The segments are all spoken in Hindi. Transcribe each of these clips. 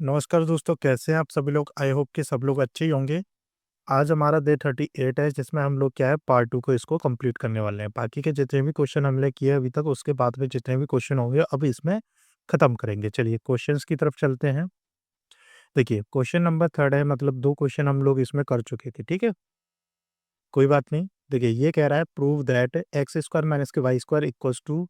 नमस्कार दोस्तों, कैसे हैं आप सभी लोग। आई होप कि सब लोग अच्छे ही होंगे। आज हमारा डे 38 है, जिसमें हम लोग क्या है पार्ट 2 को इसको कंप्लीट करने वाले हैं। बाकी के जितने भी क्वेश्चन हमने किए अभी तक, उसके बाद में जितने भी क्वेश्चन होंगे अब इसमें खत्म करेंगे। चलिए क्वेश्चंस की तरफ चलते हैं। देखिए क्वेश्चन नंबर 3 है, मतलब 2 क्वेश्चन हम लोग इसमें कर चुके थे, ठीक है। कोई बात नहीं। देखिए ये कह रहा है prove that x square minus के Y square equals to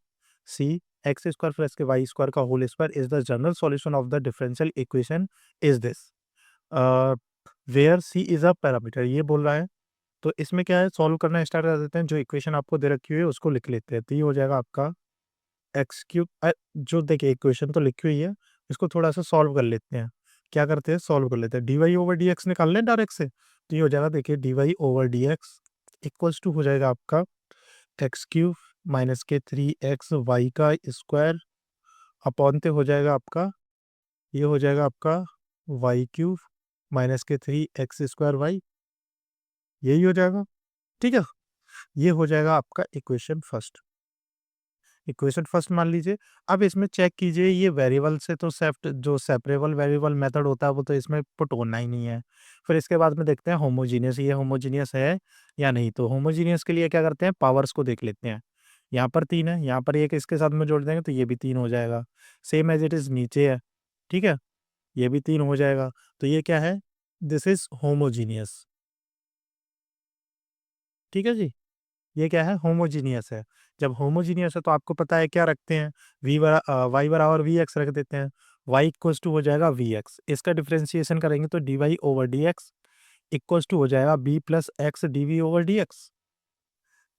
c x square plus के वाई स्क्वायर का whole square is the general solution of the differential equation is this where c is a parameter, ये बोल रहा है। तो इसमें क्या है, सॉल्व करना स्टार्ट कर देते हैं। जो इक्वेशन आपको दे रखी हुई है उसको लिख लेते हैं। तो ये हो जाएगा आपका एक्स क्यूब। जो देखिए इक्वेशन तो लिखी हुई है, इसको थोड़ा सा सॉल्व कर लेते हैं। क्या करते हैं, सॉल्व कर लेते हैं। D Y over D X निकाल लें डायरेक्ट से। तो ये हो जाएगा, देखिए D Y over D x equals to हो जाएगा आपका एक्स क्यूब माइनस के 3x वाई का स्क्वायर अपॉन पे हो जाएगा आपका, ये हो जाएगा आपका वाई क्यूब माइनस के 3x स्क्वायर वाई, यही हो जाएगा। ठीक है, ये हो जाएगा आपका इक्वेशन फर्स्ट। इक्वेशन फर्स्ट मान लीजिए। अब इसमें चेक कीजिए, ये वेरिएबल से तो सेफ्ट जो सेपरेबल वेरिएबल मेथड होता है वो तो इसमें पुट होना ही नहीं है। फिर इसके बाद में देखते हैं होमोजीनियस, ये होमोजीनियस है या नहीं। तो होमोजीनियस के लिए क्या करते हैं, पावर्स को देख लेते हैं। यहाँ पर 3 है, यहाँ पर एक इसके साथ में जोड़ देंगे तो ये भी 3 हो जाएगा। सेम एज इट इज नीचे है, ठीक है, ये भी 3 हो जाएगा। तो ये क्या है, दिस इज होमोजीनियस। ठीक है जी, ये क्या है, होमोजीनियस है। जब होमोजीनियस है तो आपको पता है क्या रखते हैं, वाई बराबर वी एक्स रख देते हैं। वाई इक्वल्स टू हो जाएगा वी एक्स, इसका डिफ्रेंसिएशन करेंगे तो D Y over D x equals to हो जाएगा B plus X D V over D X.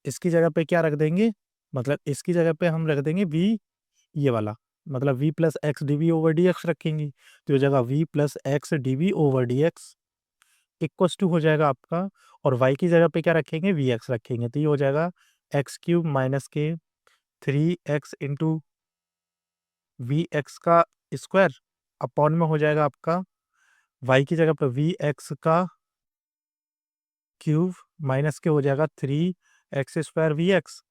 इसकी जगह पे क्या रख देंगे, मतलब इसकी जगह पे हम रख देंगे वी, ये वाला, मतलब V plus X D V over D X रखेंगे। तो हो जाएगा V plus X D V over D x equals to हो जाएगा आपका, और वाई की जगह पे क्या रखेंगे, वी एक्स रखेंगे। तो ये हो जाएगा एक्स क्यूब माइनस के 3x इंटू वी एक्स का स्क्वायर अपॉन में हो जाएगा आपका वाई की जगह पर वी एक्स का क्यूब माइनस के हो जाएगा 3x स्क्वायर वी एक्स।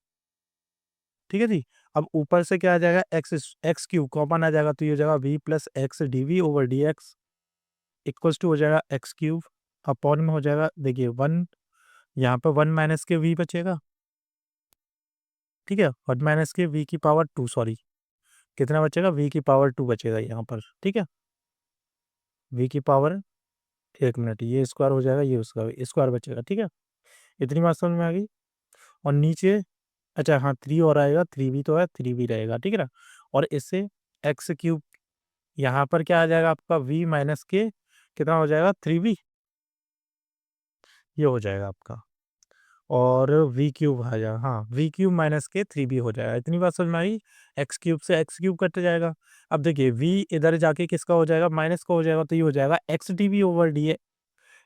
ठीक है जी। अब ऊपर से क्या आ जाएगा, एक्स क्यूब कॉमन आ जाएगा तो ये हो जाएगा V plus X D V over D x equals to हो जाएगा एक्स क्यूब अपॉन में हो जाएगा, देखिए 1, यहाँ पर 1 माइनस के वी बचेगा। ठीक है, 1 माइनस के वी की पावर 2, सॉरी कितना बचेगा, वी की पावर 2 बचेगा यहाँ पर। ठीक है, वी की पावर, एक मिनट, ये स्क्वायर हो जाएगा, ये उसका स्क्वायर बचेगा। ठीक है, इतनी बात समझ में आ गई। और नीचे, अच्छा हाँ 3 और आएगा, 3 भी तो है, 3 भी रहेगा। ठीक है ना, और इससे एक्स क्यूब, यहाँ पर क्या आ जाएगा आपका v माइनस के कितना हो जाएगा 3v, ये हो जाएगा आपका। और वी क्यूब आ जाएगा, हाँ वी क्यूब माइनस के 3v हो जाएगा। इतनी बात समझ में आई। एक्स क्यूब से एक्स क्यूब कट जाएगा। अब देखिए v इधर जाके किसका हो जाएगा, माइनस का हो जाएगा। तो ये हो जाएगा X D V over D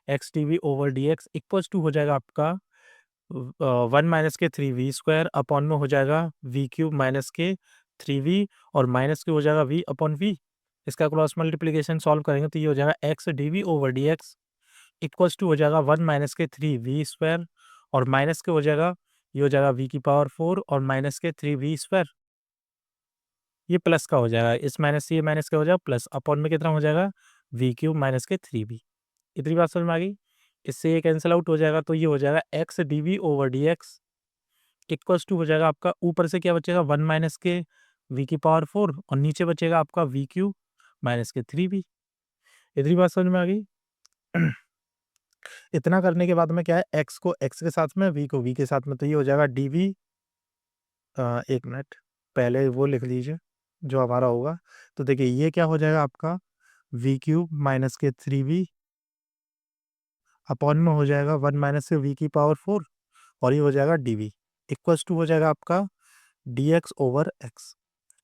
X T V over D x equals to हो जाएगा आपका 1 माइनस के 3v स्क्वायर अपॉन में हो जाएगा वी क्यूब माइनस के 3v, और माइनस के हो जाएगा v अपॉन v। इसका क्रॉस मल्टीप्लीकेशन सॉल्व करेंगे तो ये हो जाएगा X D V over D x equals to हो जाएगा 1 माइनस के 3v स्क्वायर, और माइनस के हो जाएगा, ये हो जाएगा v की पावर 4 और माइनस के 3v स्क्वायर, ये प्लस का हो जाएगा, इस माइनस से ये माइनस का हो जाएगा प्लस, अपॉन में कितना हो जाएगा वी क्यूब माइनस के 3v। इतनी बात समझ में आ गई। इससे ये कैंसिल आउट हो जाएगा तो ये हो जाएगा X D V over D x equals to हो जाएगा आपका, ऊपर से क्या बचेगा 1 माइनस के वी की पावर 4 और नीचे बचेगा आपका वी क्यू माइनस के 3v। इतनी बात समझ में आ गई। इतना करने के बाद में क्या है, एक्स को एक्स के साथ में, वी को वी के साथ में, तो ये हो जाएगा डी वी, एक मिनट, पहले वो लिख लीजिए जो हमारा होगा। तो देखिए ये क्या हो जाएगा आपका वी क्यूब माइनस के 3v अपॉन में हो जाएगा 1 माइनस के वी की पावर 4, और ये हो जाएगा डी वी इक्वल्स टू हो जाएगा आपका डी एक्स ओवर एक्स।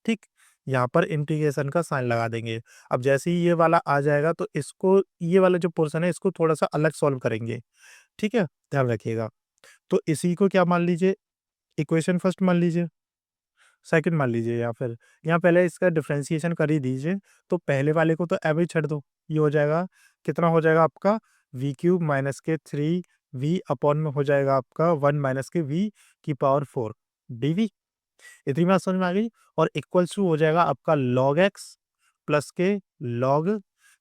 ठीक, यहाँ पर इंटीग्रेशन का साइन लगा देंगे। अब जैसे ही ये वाला आ जाएगा तो इसको, ये वाला जो पोर्शन है इसको थोड़ा सा अलग सॉल्व करेंगे। ठीक है, ध्यान रखिएगा। तो इसी को क्या मान लीजिए, इक्वेशन फर्स्ट मान लीजिए, सेकंड मान लीजिए, या फिर यहाँ पहले इसका डिफ्रेंसिएशन कर ही दीजिए। तो पहले वाले को तो एवरेज छੱड दो, ये हो जाएगा, कितना हो जाएगा आपका वी क्यूब माइनस के 3v अपॉन में हो जाएगा आपका 1 माइनस के v की पावर 4 dv। इतनी बात समझ में आ गई। और इक्वल्स टू हो जाएगा आपका log x प्लस के log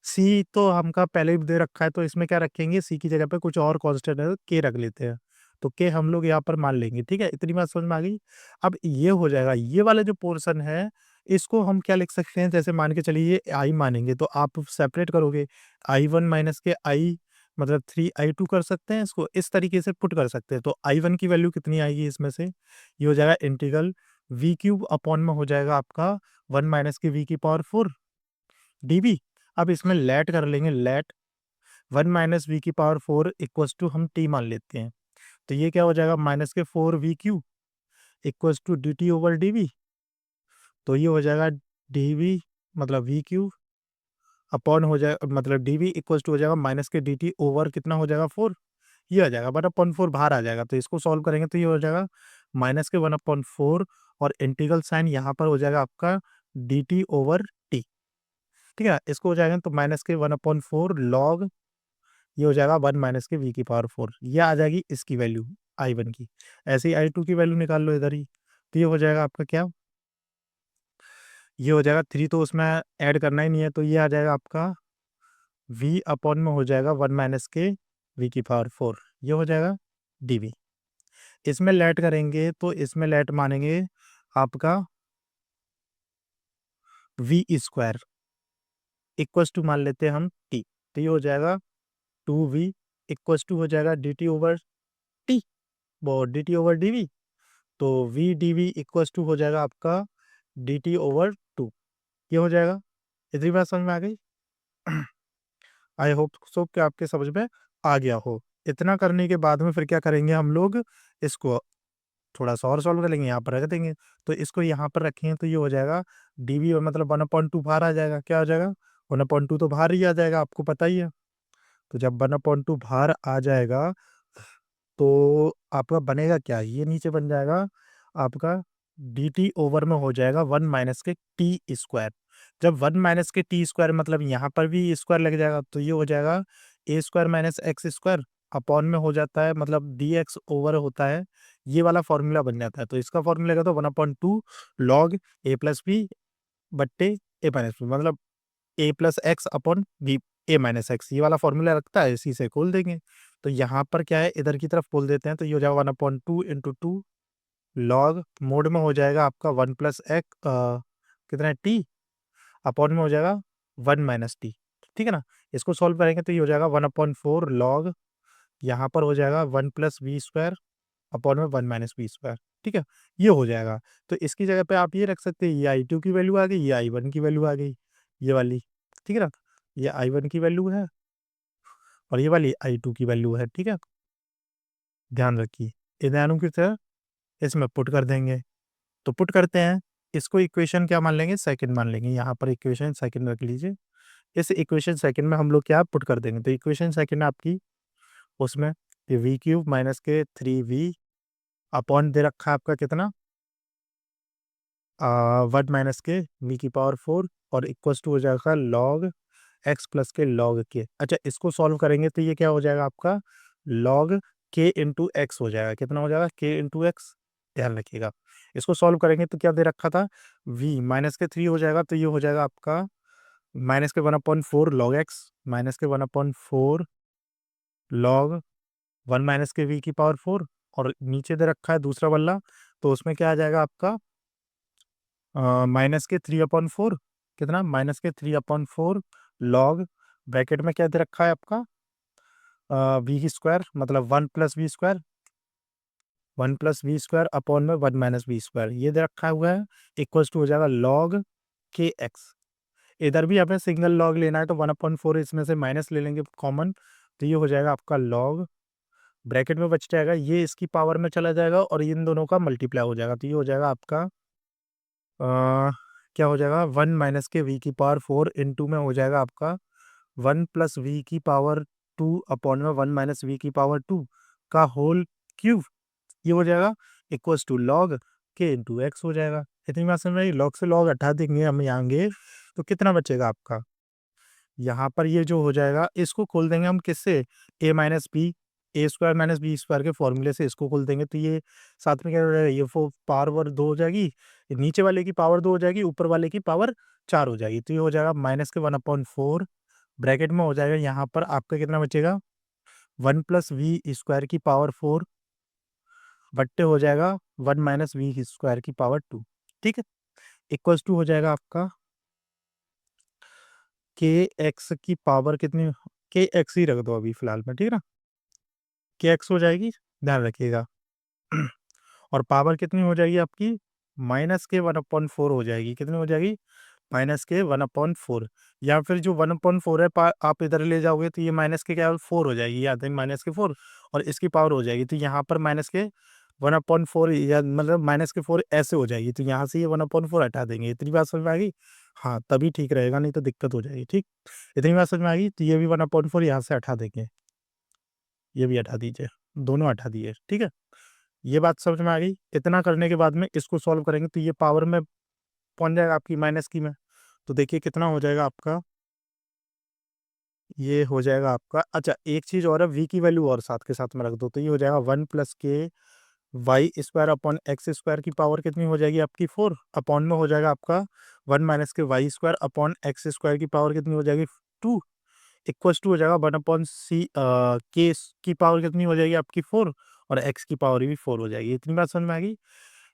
सी तो हमका पहले ही दे रखा है, तो इसमें क्या रखेंगे, सी की जगह पे कुछ और कांस्टेंट है, के रख लेते हैं। तो के हम लोग यहाँ पर मान लेंगे, ठीक है, इतनी बात समझ में आ गई। अब ये हो जाएगा, ये वाला जो पोर्शन है इसको हम क्या लिख सकते हैं, जैसे मान के चलिए ये आई मानेंगे तो आप सेपरेट करोगे, आई 1 माइनस के आई मतलब 3i2 कर सकते हैं, इसको इस तरीके से पुट कर सकते हैं। तो आई 1 की वैल्यू कितनी आएगी इसमें से, ये हो जाएगा इंटीग्रल वी क्यूब अपॉन में हो जाएगा आपका 1 माइनस के वी की पावर 4 डीवी। अब इसमें लेट कर लेंगे, लेट 1 माइनस वी की पावर 4 इक्वल्स टू हम टी मान लेते हैं। तो ये क्या हो जाएगा, minus K 4 V Q equals to D T over D we. तो ये हो जाएगा डी वी मतलब वी क्यू अपॉन हो जाएगा मतलब डी वी इक्वल्स टू हो जाएगा माइनस के डी टी ओवर कितना हो जाएगा 4, ये आ जाएगा 1/4 बाहर आ जाएगा। तो इसको सॉल्व करेंगे तो ये हो जाएगा माइनस के 1/4 और इंटीग्रल साइन यहाँ पर हो जाएगा आपका डी टी ओवर टी, ठीक है। इसको हो जाएगा तो माइनस के 1/4 लॉग, ये हो जाएगा 1 माइनस के वी की पावर 4, ये आ जाएगी इसकी वैल्यू आई 1 की। ऐसे ही आई 2 की वैल्यू निकाल लो इधर ही, तो ये हो जाएगा आपका क्या, ये हो जाएगा 3, तो उसमें ऐड करना ही नहीं है, तो ये आ जाएगा आपका v अपॉन में हो जाएगा 1 माइनस के वी की पावर 4, ये हो जाएगा dv। इसमें लेट करेंगे तो इसमें लेट मानेंगे आपका वी स्क्वायर इक्वल्स टू मान लेते हैं हम t, तो ये हो जाएगा 2v इक्वल्स टू हो जाएगा डी टी ओवर टी, वो d T over D we. तो v d v equals to हो जाएगा आपका डी टी ओवर 2, ये हो जाएगा। इतनी बात समझ में आ गई। आई होप सो कि आपके समझ में आ गया हो। इतना करने के बाद में फिर क्या करेंगे हम लोग, इसको थोड़ा सा और सॉल्व कर लेंगे, यहाँ पर रख देंगे। तो इसको यहाँ पर रखेंगे तो ये हो जाएगा डी वी मतलब 1/2 बाहर आ जाएगा, क्या हो जाएगा 1/2 तो बाहर ही आ जाएगा, आपको पता ही है। तो जब 1/2 बाहर आ जाएगा तो आपका बनेगा क्या, ये नीचे बन जाएगा आपका डी टी ओवर में हो जाएगा 1 माइनस के टी स्क्वायर। जब 1 माइनस के टी स्क्वायर मतलब यहाँ पर भी स्क्वायर लग जाएगा, तो ये हो जाएगा a square minus x square upon में हो जाता है मतलब डी एक्स ओवर होता है, ये वाला फॉर्मूला बन जाता है। तो इसका फॉर्मूला क्या, तो 1/2 लॉग ए प्लस बी बट्टे ए माइनस बी मतलब ए प्लस एक्स अपॉन बी ए माइनस एक्स, ये वाला फॉर्मूला रखता है, इसी से खोल देंगे। तो यहाँ पर क्या है, इधर की तरफ खोल देते हैं, तो ये हो जाएगा 1/2 इंटू 2 लॉग मोड में हो जाएगा आपका 1 प्लस एक्स कितना है टी अपॉन में हो जाएगा 1 माइनस टी, ठीक है ना। इसको सॉल्व करेंगे तो ये हो जाएगा 1/4 लॉग, यहाँ पर हो जाएगा 1 प्लस वी स्क्वायर अपॉन में 1 माइनस वी स्क्वायर, ठीक है, ये हो जाएगा। तो इसकी जगह पे आप ये रख सकते हैं, ये आई 2 की वैल्यू आ गई, ये आई 1 की वैल्यू आ गई, ये वाली, ठीक है ना। ये आई 1 की वैल्यू है और ये वाली आई 2 की वैल्यू है, ठीक है, ध्यान रखिए। इन्हें की तरह इसमें पुट कर देंगे, तो पुट करते हैं। इसको इक्वेशन क्या मान लेंगे, सेकंड मान लेंगे, यहाँ पर इक्वेशन सेकंड रख लीजिए। इस इक्वेशन सेकंड में हम लोग क्या पुट कर देंगे, तो इक्वेशन सेकंड आपकी उसमें ये वी क्यूब माइनस के 3v अपॉन दे रखा है आपका कितना 1 माइनस के वी की पावर 4 और इक्वल्स टू हो जाएगा लॉग एक्स प्लस के लॉग के। अच्छा, इसको सॉल्व करेंगे तो ये क्या हो जाएगा आपका लॉग के इंटू एक्स हो जाएगा, कितना हो जाएगा के इंटू एक्स, ध्यान रखिएगा। इसको सॉल्व करेंगे तो क्या दे रखा था v माइनस के 3 हो जाएगा, तो ये हो जाएगा आपका माइनस के 1/4 लॉग एक्स माइनस के 1/4 लॉग 1 माइनस के वी की पावर 4 और नीचे दे रखा है दूसरा वाला, तो उसमें क्या आ जाएगा आपका माइनस के 3/4 कितना माइनस के 3/4 लॉग ब्रैकेट में क्या दे रखा है आपका वी स्क्वायर मतलब 1 plus V square 1 plus V square upon में 1 माइनस वी स्क्वायर, ये दे रखा हुआ है इक्वल्स टू हो जाएगा लॉग के एक्स। इधर भी हमें सिंगल लॉग लेना है तो 1/4 इसमें से माइनस ले लेंगे कॉमन, तो ये हो जाएगा आपका लॉग ब्रैकेट में बच जाएगा, ये इसकी पावर में चला जाएगा और इन दोनों का मल्टीप्लाई हो जाएगा, तो ये हो जाएगा आपका क्या हो जाएगा 1 माइनस के वी की पावर 4 इंटू में हो जाएगा आपका 1 प्लस वी की पावर 2 अपॉन में 1 माइनस वी की पावर 2 का होल क्यूब, ये हो जाएगा इक्वल्स टू लॉग के इंटू एक्स हो जाएगा। इतनी बात समझ में आई, लॉग से लॉग हटा देंगे हम आएंगे तो कितना बचेगा आपका, यहाँ पर ये जो हो जाएगा इसको खोल देंगे हम किससे ए माइनस बी ए स्क्वायर माइनस बी स्क्वायर के फॉर्मूले से इसको खोल देंगे, तो ये साथ में क्या हो जाएगा ये पावर 2 हो जाएगी, ये नीचे वाले की पावर 2 हो जाएगी, ऊपर वाले की पावर 4 हो जाएगी, तो ये हो जाएगा माइनस के 1/4 ब्रैकेट में हो जाएगा यहाँ पर आपका कितना बचेगा 1 प्लस वी स्क्वायर की पावर 4 बट्टे हो जाएगा 1 माइनस वी स्क्वायर की पावर 2। ठीक है, इक्वल्स टू हो जाएगा आपका के एक्स की पावर कितनी, के एक्स ही रख दो अभी फिलहाल में, ठीक है ना, के एक्स हो जाएगी, ध्यान रखिएगा। और पावर कितनी हो जाएगी आपकी माइनस के 1/4 हो जाएगी, कितनी हो जाएगी माइनस के 1/4, या फिर जो 1/4 है आप इधर ले जाओगे तो ये माइनस के क्या 4 हो जाएगी, याद है माइनस के 4, और इसकी पावर हो जाएगी तो यहाँ पर माइनस के 1/4 या मतलब माइनस के 4 ऐसे हो जाएगी, तो यहाँ से ये 1/4 हटा देंगे। इतनी बात समझ में आ गई? हाँ, तभी ठीक रहेगा, नहीं तो दिक्कत हो जाएगी। ठीक, इतनी बात समझ में आ गई, तो ये भी 1/4 यहाँ से हटा देंगे, ये भी हटा दीजिए, दोनों हटा दिए। ठीक है, ये बात समझ में आ गई। इतना करने के बाद में इसको सॉल्व करेंगे तो ये पावर में पहुंच जाएगा आपकी माइनस की में, तो देखिए कितना हो जाएगा आपका, ये हो जाएगा आपका, अच्छा एक चीज़ और है, वी की वैल्यू और साथ के साथ में रख दो, तो ये हो जाएगा 1 प्लस के Y square upon X square की पावर कितनी हो जाएगी आपकी 4, अपॉन में हो जाएगा आपका 1 माइनस के Y square upon X square की पावर कितनी हो जाएगी 2, इक्वल्स टू हो जाएगा 1 अपॉन सी के की पावर कितनी हो जाएगी आपकी 4, और एक्स की पावर भी 4 हो जाएगी। इतनी बात समझ में आ गई।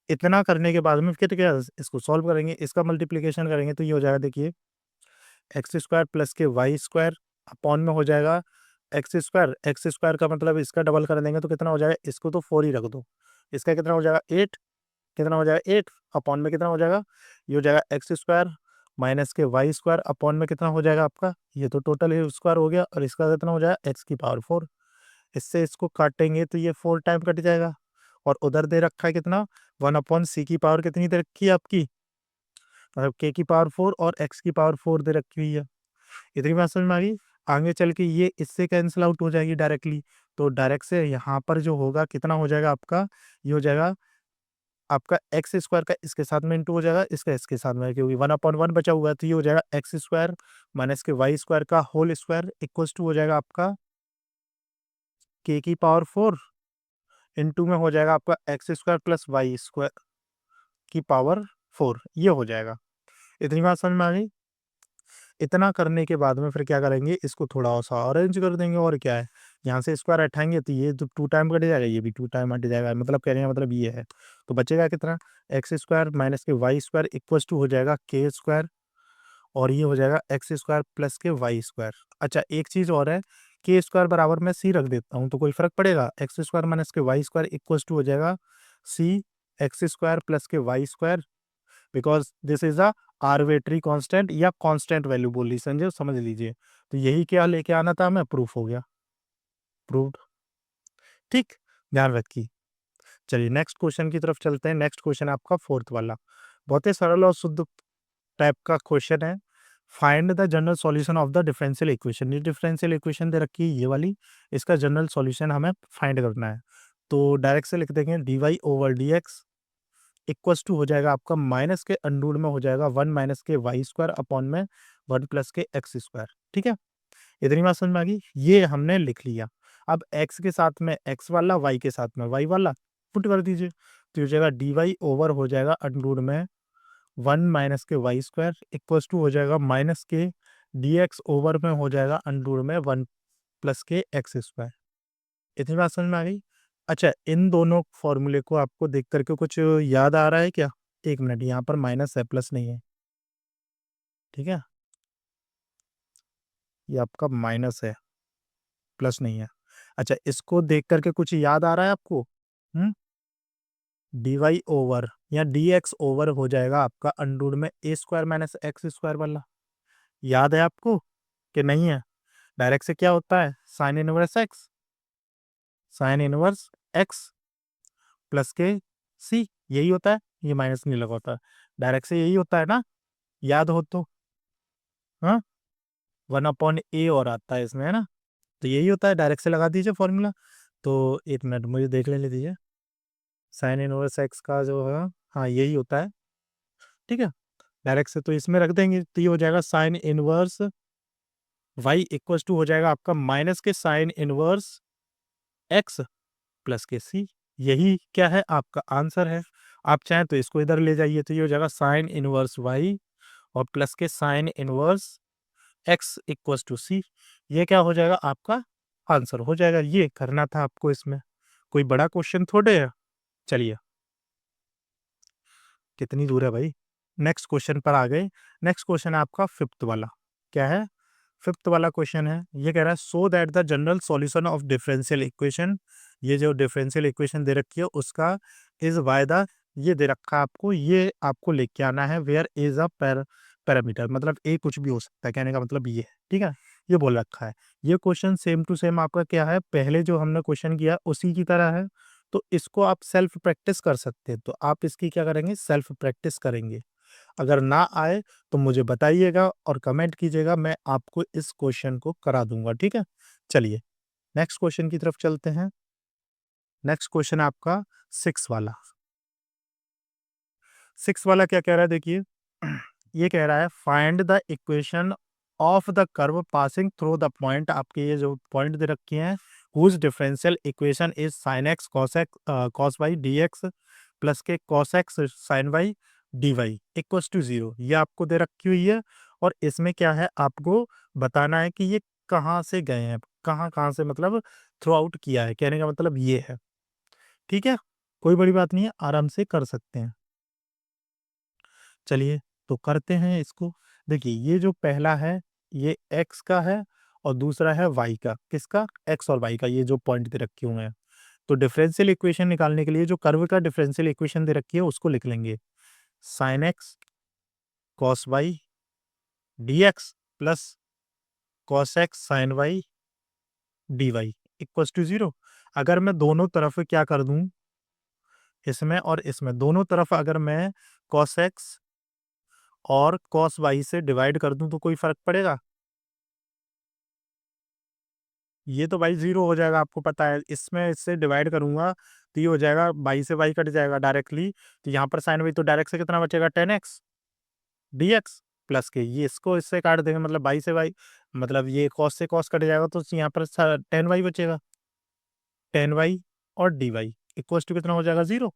इतना करने के बाद में फिर क्या, इसको सॉल्व करेंगे, इसका मल्टीप्लिकेशन करेंगे तो ये हो जाएगा, देखिए एक्स स्क्वायर प्लस के वाई स्क्वायर अपॉन में हो जाएगा एक्स स्क्वायर का मतलब इसका डबल कर देंगे तो कितना हो जाएगा, इसको तो 4 ही रख दो, इसका कितना हो जाएगा 8, कितना हो जाएगा 8, अपॉन में कितना हो जाएगा, ये हो जाएगा एक्स स्क्वायर माइनस के वाई स्क्वायर अपॉन में कितना हो जाएगा आपका, ये तो टोटल ही स्क्वायर हो गया, और इसका कितना हो जाएगा एक्स की पावर 4। इससे इसको काटेंगे तो ये 4 टाइम कट जाएगा, और उधर दे रखा है कितना 1 अपॉन सी की पावर कितनी दे रखी है आपकी, मतलब के की पावर 4 और एक्स की पावर 4 दे रखी हुई है। इतनी बात समझ में आ गई। आगे चल के ये इससे कैंसिल आउट हो जाएगी डायरेक्टली, तो डायरेक्ट से यहाँ पर जो होगा कितना हो जाएगा आपका, ये हो जाएगा आपका एक्स स्क्वायर का इसके साथ में इंटू हो जाएगा, इसका इसके साथ में, क्योंकि 1/1 बचा हुआ है, तो ये हो जाएगा एक्स स्क्वायर माइनस के वाई स्क्वायर का होल स्क्वायर इक्वल्स टू हो जाएगा आपका के की पावर 4 इंटू में हो जाएगा आपका X square plus Y square की पावर 4, ये हो जाएगा। इतनी बात समझ में आ गई। इतना करने के बाद में फिर क्या करेंगे, इसको थोड़ा सा अरेंज कर देंगे, और क्या है, यहाँ से स्क्वायर हटाएंगे तो ये तो 2 टाइम कट जाएगा, ये भी 2 टाइम हट जाएगा, मतलब कहने का मतलब ये है, तो बचेगा कितना एक्स स्क्वायर माइनस के वाई स्क्वायर इक्वल्स टू हो जाएगा के स्क्वायर, और ये हो जाएगा एक्स स्क्वायर प्लस के वाई स्क्वायर। अच्छा एक चीज़ और है, के स्क्वायर बराबर मैं सी रख देता हूँ तो कोई फर्क पड़ेगा, एक्स स्क्वायर माइनस के वाई स्क्वायर इक्वल्स टू हो जाएगा सी एक्स स्क्वायर प्लस के Y square, because this is a arbitrary constant या कांस्टेंट वैल्यू बोल ली संजय, समझ लीजिए। तो यही क्या लेके आना था हमें, प्रूफ हो गया, प्रूव्ड। ठीक, ध्यान रखिए। चलिए नेक्स्ट क्वेश्चन की तरफ चलते हैं। नेक्स्ट क्वेश्चन आपका फोर्थ वाला, बहुत ही सरल और शुद्ध टाइप का क्वेश्चन है। Find the general solution of the differential equation, ये डिफरेंशियल इक्वेशन दे रखी है ये वाली, इसका जनरल सॉल्यूशन हमें फाइंड करना है। तो डायरेक्ट से लिख देंगे D Y over D x equals to हो जाएगा आपका माइनस के अंडर में हो जाएगा 1 माइनस के वाई स्क्वायर अपॉन में 1 प्लस के एक्स स्क्वायर। ठीक है, इतनी बात समझ में आ गई, ये हमने लिख लिया। अब एक्स के साथ में एक्स वाला, वाई के साथ में वाई वाला पुट कर दीजिए, तो हो जाएगा डी वाई ओवर हो जाएगा अंडर में 1 माइनस के वाई स्क्वायर इक्वल्स टू हो जाएगा माइनस के डी एक्स ओवर में हो जाएगा अंडर में 1 प्लस के एक्स स्क्वायर। इतनी बात समझ में आ गई। अच्छा इन दोनों फॉर्मूले को आपको देख करके कुछ याद आ रहा है क्या, एक मिनट, यहाँ पर माइनस है प्लस नहीं है, ठीक है, ये आपका माइनस है प्लस नहीं है। अच्छा इसको देख करके कुछ याद आ रहा है आपको, डी वाई ओवर या डी एक्स ओवर हो जाएगा आपका अंडर में ए स्क्वायर माइनस एक्स स्क्वायर वाला, याद है आपको कि नहीं है। डायरेक्ट से क्या होता है, sine inverse x, sine inverse x plus के सी, यही होता है, ये माइनस नहीं लगा होता, डायरेक्ट से यही होता है ना, याद हो तो। हाँ, 1/a और आता है इसमें, है ना, तो यही होता है, डायरेक्ट से लगा दीजिए फॉर्मूला। तो एक मिनट मुझे देख लेने दीजिए, साइन इनवर्स एक्स का जो है, हाँ यही होता है, ठीक है, डायरेक्ट से तो इसमें रख देंगे, तो ये हो जाएगा sine inverse Y equals to हो जाएगा आपका माइनस के साइन इनवर्स एक्स प्लस के सी, यही क्या है आपका आंसर है। आप चाहें तो इसको इधर ले जाइए, तो ये हो जाएगा साइन इनवर्स वाई और plus k sine inverse x equals to सी, ये क्या हो जाएगा आपका आंसर हो जाएगा। ये करना था आपको, इसमें कोई बड़ा क्वेश्चन थोड़े है। चलिए, कितनी दूर है भाई। नेक्स्ट क्वेश्चन पर आ गए। नेक्स्ट क्वेश्चन है आपका फिफ्थ वाला। क्या है? फिफ्थ वाला क्वेश्चन है, ये कह रहा है so that the general solution of differential equation, ये जो डिफरेंशियल इक्वेशन दे रखी है उसका इज बाय द, ये दे रखा है आपको, ये आपको लेके आना है वेयर इज अ पैरामीटर, मतलब ए कुछ भी हो सकता है, कहने का मतलब ये है, ठीक है। ये बोल रखा है। ये क्वेश्चन सेम टू सेम आपका क्या है, पहले जो हमने क्वेश्चन किया उसी की तरह है। तो इसको आप सेल्फ प्रैक्टिस कर सकते हैं, तो आप इसकी क्या करेंगे, सेल्फ प्रैक्टिस करेंगे। अगर ना आए तो मुझे बताइएगा और कमेंट कीजिएगा, मैं आपको इस क्वेश्चन को करा दूंगा, ठीक है। चलिए नेक्स्ट क्वेश्चन की तरफ चलते हैं। नेक्स्ट क्वेश्चन है आपका सिक्स वाला। सिक्स वाला क्या कह रहा है देखिए, ये कह रहा है find the equation of the curve passing through the point, आपके ये जो पॉइंट दे रखे हैं, whose differential equation is sine x cos Y D x plus k cos x sine Y D Y equals to zero, ये आपको दे रखी हुई है। और इसमें क्या है, आपको बताना है कि ये कहाँ से गए हैं, कहाँ कहाँ से मतलब थ्रू आउट किया है, कहने का मतलब ये है, ठीक है। कोई बड़ी बात नहीं है, आराम से कर सकते हैं। चलिए तो करते हैं इसको। देखिए ये जो पहला है ये x का है और दूसरा है y का, किसका, x और y का, ये जो पॉइंट दे रखे हुए हैं। तो डिफरेंशियल इक्वेशन निकालने के लिए जो कर्व का डिफरेंशियल इक्वेशन दे रखी है उसको लिख लेंगे, sine x cos Y D x plus cos x sine Y D Y equals to zero. अगर मैं दोनों तरफ क्या कर दूं, इसमें और इसमें दोनों तरफ अगर मैं कॉस एक्स और कॉस वाई से डिवाइड कर दूं तो कोई फर्क पड़ेगा? ये तो भाई जीरो हो जाएगा, आपको पता है। इसमें इससे डिवाइड करूंगा तो ये हो जाएगा, बाई से बाई कट जाएगा डायरेक्टली। तो यहाँ पर साइन वाई तो डायरेक्ट से कितना बचेगा, 10x डी एक्स प्लस के, ये इसको इससे काट देंगे, मतलब बाई से बाई, मतलब ये कॉस से कॉस कट जाएगा तो यहाँ पर 10y बचेगा, 10y और डी वाई इक्वल्स टू कितना हो जाएगा, जीरो।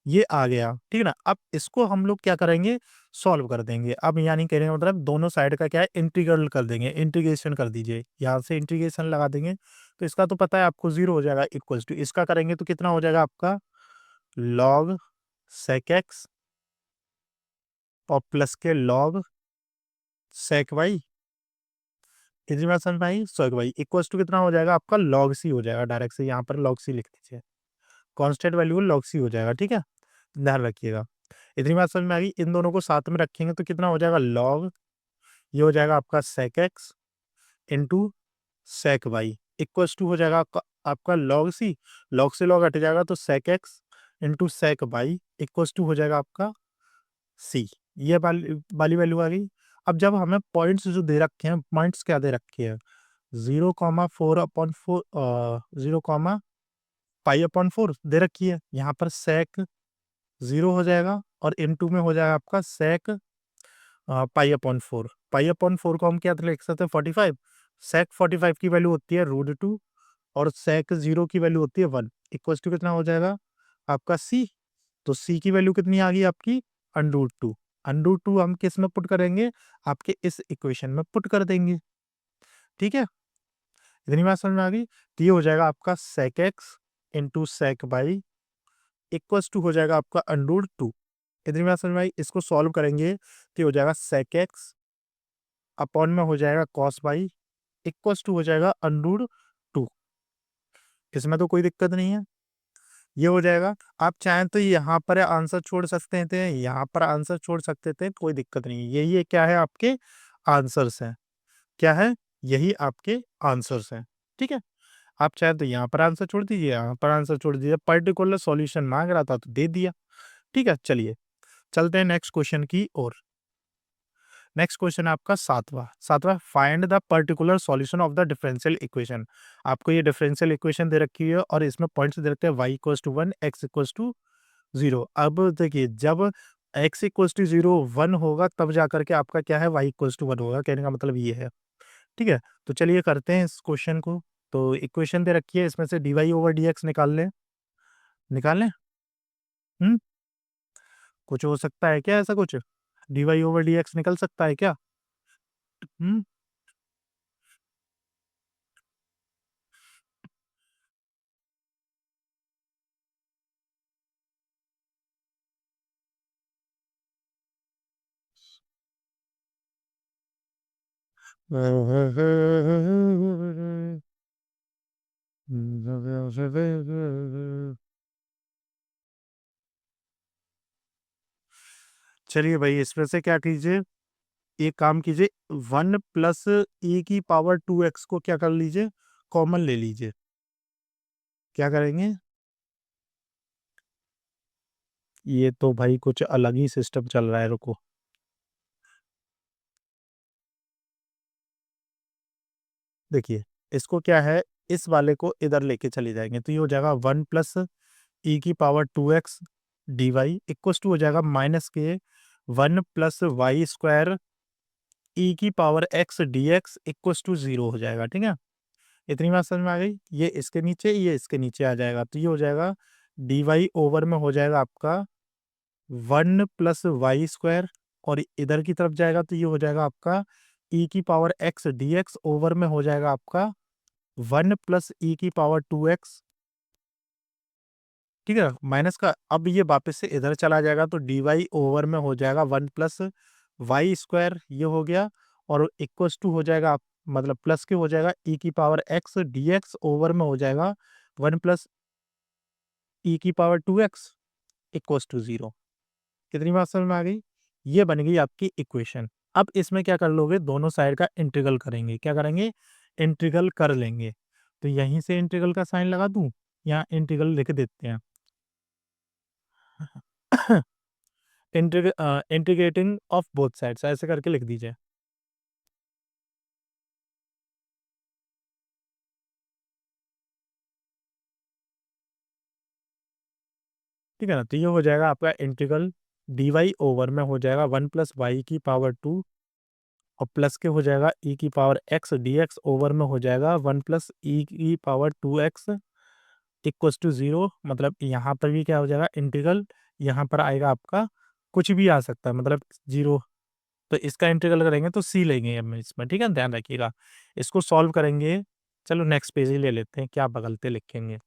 ये आ गया, ठीक है ना। अब इसको हम लोग क्या करेंगे, सॉल्व कर देंगे। अब यानी कहने का मतलब दोनों साइड का क्या है, इंटीग्रल कर देंगे, इंटीग्रेशन कर दीजिए, यहाँ से इंटीग्रेशन लगा देंगे। तो इसका तो पता है आपको, जीरो हो जाएगा इक्वल्स टू, इसका करेंगे तो कितना हो जाएगा आपका, लॉग सेक एक्स और प्लस के लॉग सेक वाई, इतनी बात समझ में आई, सेक वाई इक्वल्स टू कितना हो जाएगा आपका, लॉग सी हो जाएगा, डायरेक्ट से यहाँ पर लॉग सी लिख दीजिए, कांस्टेंट वैल्यू लॉग सी हो जाएगा, ठीक है। ध्यान रखिएगा, इतनी बात समझ में आ गई। इन दोनों को साथ में रखेंगे तो कितना हो जाएगा, लॉग, ये हो जाएगा आपका sec X into sec Y equals to हो जाएगा आपका लॉग सी, लॉग से लॉग हट जाएगा तो sec X into sec Y equals to हो जाएगा आपका सी। ये वाली वैल्यू आ गई। अब जब हमें पॉइंट्स जो दे रखे हैं, पॉइंट्स क्या दे रखे हैं, 0,4/4, 0,पाई/4 दे रखी है। यहाँ पर सेक जीरो हो जाएगा और इन टू में हो जाएगा आपका सेक पाई/4, पाई/4 को हम क्या लिख सकते हैं, 45। सेक 45 की वैल्यू होती है √2 और सेक जीरो की वैल्यू होती है 1 इक्वल टू कितना हो जाएगा आपका सी। तो सी की वैल्यू कितनी आ गई आपकी, √2। √2 हम किस में पुट करेंगे, आपके इस इक्वेशन में पुट कर देंगे, ठीक है। इतनी बात समझ में आ गई। तो ये हो जाएगा आपका sec X into sec Y equals to हो जाएगा आपका √2। इतनी बात समझ में आई। इसको सॉल्व करेंगे तो ये हो जाएगा सेक एक्स अपॉन में हो जाएगा कॉस बाई इक्वल्स टू हो जाएगा √2। इसमें तो कोई दिक्कत नहीं है, ये हो जाएगा। आप चाहें तो यहाँ पर आंसर छोड़ सकते थे, यहाँ पर आंसर छोड़ सकते थे, कोई दिक्कत नहीं है। ये क्या है, आपके आंसर्स हैं, क्या है, यही आपके आंसर्स हैं, ठीक है। आप चाहे तो यहाँ पर आंसर छोड़ दीजिए, यहाँ पर आंसर छोड़ दीजिए, पर्टिकुलर सॉल्यूशन मांग रहा था तो दे दिया, ठीक है। चलिए चलते हैं नेक्स्ट क्वेश्चन की ओर। नेक्स्ट क्वेश्चन है आपका सातवां। सातवां, find the particular solution of the differential equation. आपको ये डिफरेंशियल इक्वेशन दे रखी है और इसमें पॉइंट्स दे रखते हैं y equals to 1, x equals to 0। अब देखिए जब x इक्वल्स टू 0 1 होगा तब जाकर के आपका क्या है, y इक्वल्स टू 1 होगा, कहने का मतलब ये है, ठीक है। तो चलिए करते हैं इस क्वेश्चन को। तो इक्वेशन दे रखी है, इसमें से dy/dx निकाल लें, निकाल लें। हम्म, कुछ हो सकता है क्या ऐसा कुछ, dy/dx निकल सकता है क्या? हम्म, चलिए भाई, इसमें से क्या कीजिए, एक काम कीजिए, 1 + e⁻²x को क्या कर लीजिए, कॉमन ले लीजिए। क्या करेंगे, ये तो भाई कुछ अलग ही सिस्टम चल रहा है, रुको। देखिए, इसको क्या है, इस वाले को इधर लेके चले जाएंगे तो ये हो जाएगा 1 + e⁻²x dy इक्वस टू हो जाएगा -के 1 + y² e⁻x dx equals to 0 हो जाएगा, ठीक है। इतनी बात समझ में आ गई। ये इसके नीचे, ये इसके नीचे आ जाएगा तो ये हो जाएगा dy ओवर में हो जाएगा आपका 1 + y², और इधर की तरफ जाएगा तो ये हो जाएगा आपका e⁻x dx ओवर में हो जाएगा आपका 1 + e⁻²x, ठीक है, माइनस का। अब ये वापस से इधर चला जाएगा तो dy ओवर में हो जाएगा 1 + y², ये हो गया, और इक्वस टू हो जाएगा आप, मतलब प्लस के हो जाएगा e⁻x dx ओवर में हो जाएगा 1 + e⁻²x इक्वस टू 0। कितनी बात समझ में आ गई। ये बन गई आपकी इक्वेशन। अब इसमें क्या कर लोगे, दोनों साइड का इंटीग्रल करेंगे। क्या करेंगे, इंटीग्रल कर लेंगे। तो यहीं से इंटीग्रल का साइन लगा दूं, यहाँ इंटीग्रल लिख देते हैं। इंटीग्रेटिंग ऑफ बोथ साइड्स ऐसे करके लिख दीजिए, ठीक है ना। तो ये हो जाएगा आपका इंटीग्रल dy ओवर में हो जाएगा 1 + y² और प्लस के हो जाएगा e⁻x dx ओवर में हो जाएगा 1 + e⁻²x इक्वस टू 0। मतलब यहाँ पर भी क्या हो जाएगा, इंटीग्रल यहाँ पर आएगा आपका, कुछ भी आ सकता है, मतलब 0। तो इसका इंटीग्रल करेंगे तो सी लेंगे हम इसमें, ठीक है, ध्यान रखिएगा। इसको सॉल्व करेंगे। चलो नेक्स्ट पेज ही ले लेते हैं, क्या बगलते लिखेंगे।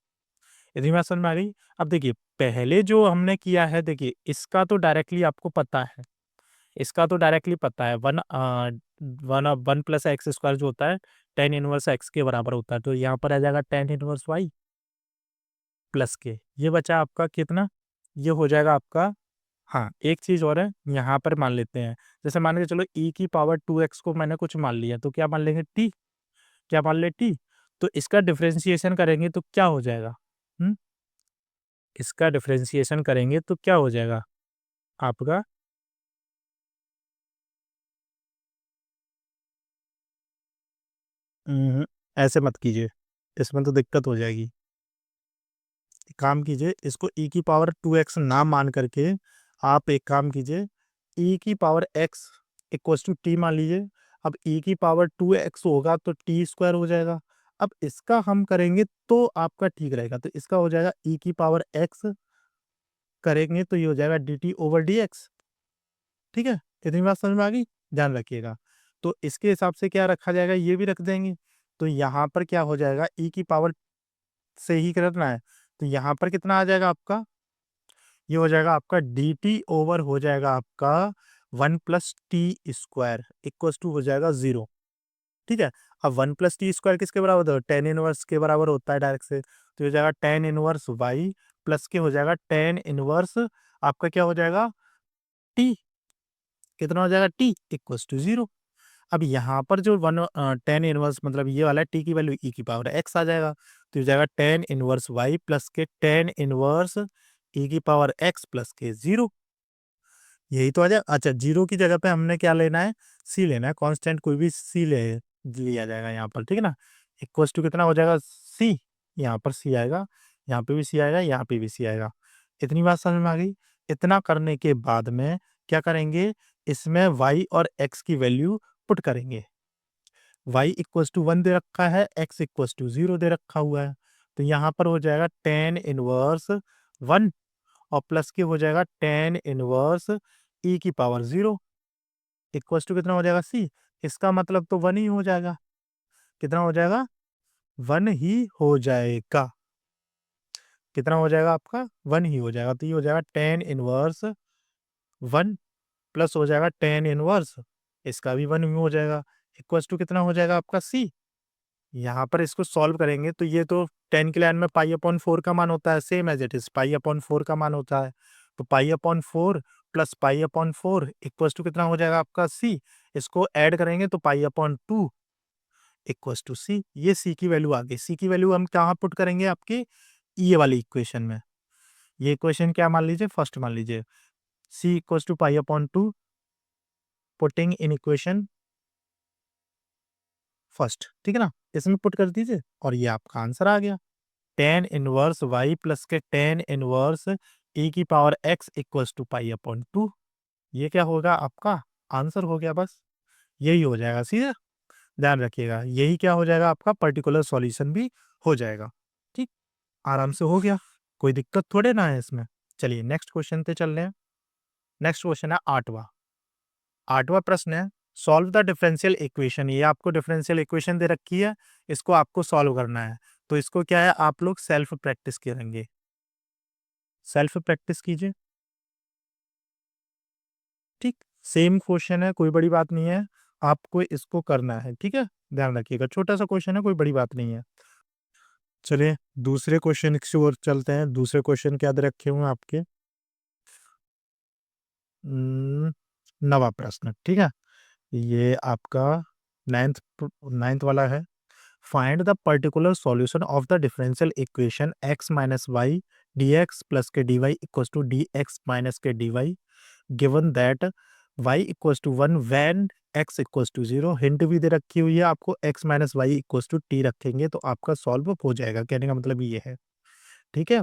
यदि बात समझ में आ गई। अब देखिए, पहले जो हमने किया है, देखिए इसका तो डायरेक्टली आपको पता है, इसका तो डायरेक्टली पता है, 1 + x² जो होता है tan−1x के बराबर होता है, तो यहाँ पर आ जाएगा tan−1y प्लस के, ये बचा आपका कितना, ये हो जाएगा आपका। हाँ, एक चीज़ और है, यहाँ पर मान लेते हैं, जैसे मान के चलो e⁻²x को मैंने कुछ मान लिया, तो क्या मान लेंगे, t। क्या मान ले, t। तो इसका डिफरेंशिएशन करेंगे तो क्या हो जाएगा, हुँ? इसका डिफरेंशिएशन करेंगे तो क्या हो जाएगा आपका, ऐसे मत कीजिए, इसमें तो दिक्कत हो जाएगी। एक काम कीजिए, इसको e⁻² ना मान करके आप एक काम कीजिए, e⁻x इक्वल्स टू टी मान लीजिए। अब e⁻² होगा तो t² हो जाएगा। अब इसका हम करेंगे तो आपका ठीक रहेगा, तो इसका हो जाएगा e⁻x करेंगे तो ये हो जाएगा dt/dx, ठीक है। इतनी बात समझ में आ गई, ध्यान रखिएगा। तो इसके हिसाब से क्या रखा जाएगा, ये भी रख देंगे। तो यहाँ पर क्या हो जाएगा, e की पावर से ही करना है, तो यहाँ पर कितना आ जाएगा आपका, ये हो जाएगा आपका dt ओवर हो जाएगा आपका 1 + t² इक्वल्स टू हो जाएगा 0, ठीक है। अब 1 + t² किसके बराबर होता है, tan इनवर्स के बराबर होता है डायरेक्ट से, तो हो जाएगा tan इनवर्स y प्लस के हो जाएगा tan इनवर्स आपका क्या हो जाएगा t, कितना हो जाएगा t इक्वल्स टू 0। अब यहाँ पर जो tan इनवर्स मतलब ये वाला t की वैल्यू e⁻x आ जाएगा, तो हो जाएगा tan इनवर्स y प्लस के tan इनवर्स e⁻x प्लस के 0, यही तो आ जाएगा। अच्छा, 0 की जगह पे हमने क्या लेना है, c लेना है, कांस्टेंट कोई भी c ले लिया जाएगा यहाँ पर, ठीक है ना। इक्वल्स टू कितना हो जाएगा c, यहाँ पर c आएगा, यहाँ पे भी c आएगा, यहाँ पे भी c आएगा। इतनी बात समझ में आ गई। इतना करने के बाद में क्या करेंगे, इसमें y और x की वैल्यू पुट करेंगे। y इक्वल्स टू 1 दे रखा है, x इक्वल्स टू 0 दे रखा हुआ है, तो यहाँ पर हो जाएगा tan इनवर्स 1 और प्लस के हो जाएगा tan inverse e⁻0 equals to कितना हो जाएगा c, इसका मतलब तो 1 ही हो जाएगा। कितना हो जाएगा, 1 ही हो जाएगा। कितना हो जाएगा आपका, 1 ही हो जाएगा। तो ये हो जाएगा tan इनवर्स 1 प्लस हो जाएगा tan इनवर्स, इसका भी 1 ही हो जाएगा। इक्वल्स टू कितना हो जाएगा आपका सी। यहाँ पर इसको सॉल्व करेंगे तो ये तो 10 के लाइन में पाई अपॉन 4 का मान होता है, same as it is pi upon 4 का मान होता है। तो pi upon 4 plus pi upon 4 equals to कितना हो जाएगा आपका सी। इसको ऐड करेंगे तो पाई अपॉन 2 इक्वल्स टू सी। ये सी की वैल्यू आ गई। सी की वैल्यू हम कहाँ पुट करेंगे, आपके ये वाली इक्वेशन में। ये इक्वेशन क्या मान लीजिए, फर्स्ट मान लीजिए। C equals to pi upon 2 putting in equation first, ठीक है ना। इसमें पुट कर दीजिए और ये आपका आंसर आ गया। टेन इनवर्स वाई प्लस के टेन इनवर्स e की power x equals to pi upon 2। ये क्या होगा, आपका आंसर हो गया। बस यही हो जाएगा सीधे, ध्यान रखिएगा। यही क्या हो जाएगा, आपका पर्टिकुलर सॉल्यूशन भी हो जाएगा। ठीक, आराम से हो गया, कोई दिक्कत थोड़े ना है इसमें। चलिए नेक्स्ट क्वेश्चन पे चल रहे हैं। नेक्स्ट क्वेश्चन है आठवां। आठवां प्रश्न है, सॉल्व द डिफरेंशियल इक्वेशन। ये आपको डिफरेंशियल इक्वेशन दे रखी है, इसको आपको सॉल्व करना है। तो इसको क्या है, आप लोग सेल्फ प्रैक्टिस करेंगे। सेल्फ प्रैक्टिस कीजिए। ठीक, सेम क्वेश्चन है, कोई बड़ी बात नहीं है, आपको इसको करना है। ठीक है, ध्यान रखिएगा, छोटा सा क्वेश्चन है, कोई बड़ी बात नहीं है। चलिए दूसरे क्वेश्चन की ओर चलते हैं। दूसरे क्वेश्चन क्या दे रखे हुए हैं आपके, नवा प्रश्न। ठीक है, ये आपका नाइन्थ नाइन्थ वाला है। Find the particular solution of the differential equation x minus y D x plus k d Y equals to d x minus के d y given that y equals to 1 when x equals to 0। Hint भी दे रखी हुई है आपको, x minus y equals to t रखेंगे तो आपका सॉल्व हो जाएगा। कहने का मतलब ये है, ठीक है,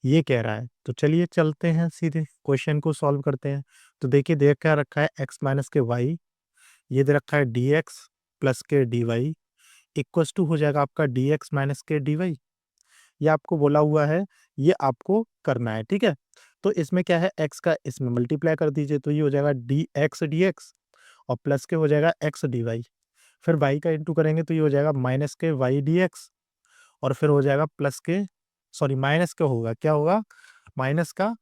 ये कह रहा है। तो चलिए चलते हैं सीधे क्वेश्चन को सॉल्व करते हैं। तो देखिए देख क्या रखा है, x माइनस के y, ये दे रखा है d x plus k d Y equals to हो जाएगा आपका डी एक्स माइनस के डी वाई। ये आपको बोला हुआ है, ये आपको करना है। ठीक है, तो इसमें क्या है, x का इसमें मल्टीप्लाई कर दीजिए तो ये हो जाएगा डी एक्स और प्लस के हो जाएगा एक्स डी वाई। फिर y का इंटू करेंगे तो ये हो जाएगा माइनस के वाई डी एक्स और फिर हो जाएगा प्लस के, सॉरी माइनस का होगा, क्या होगा, माइनस का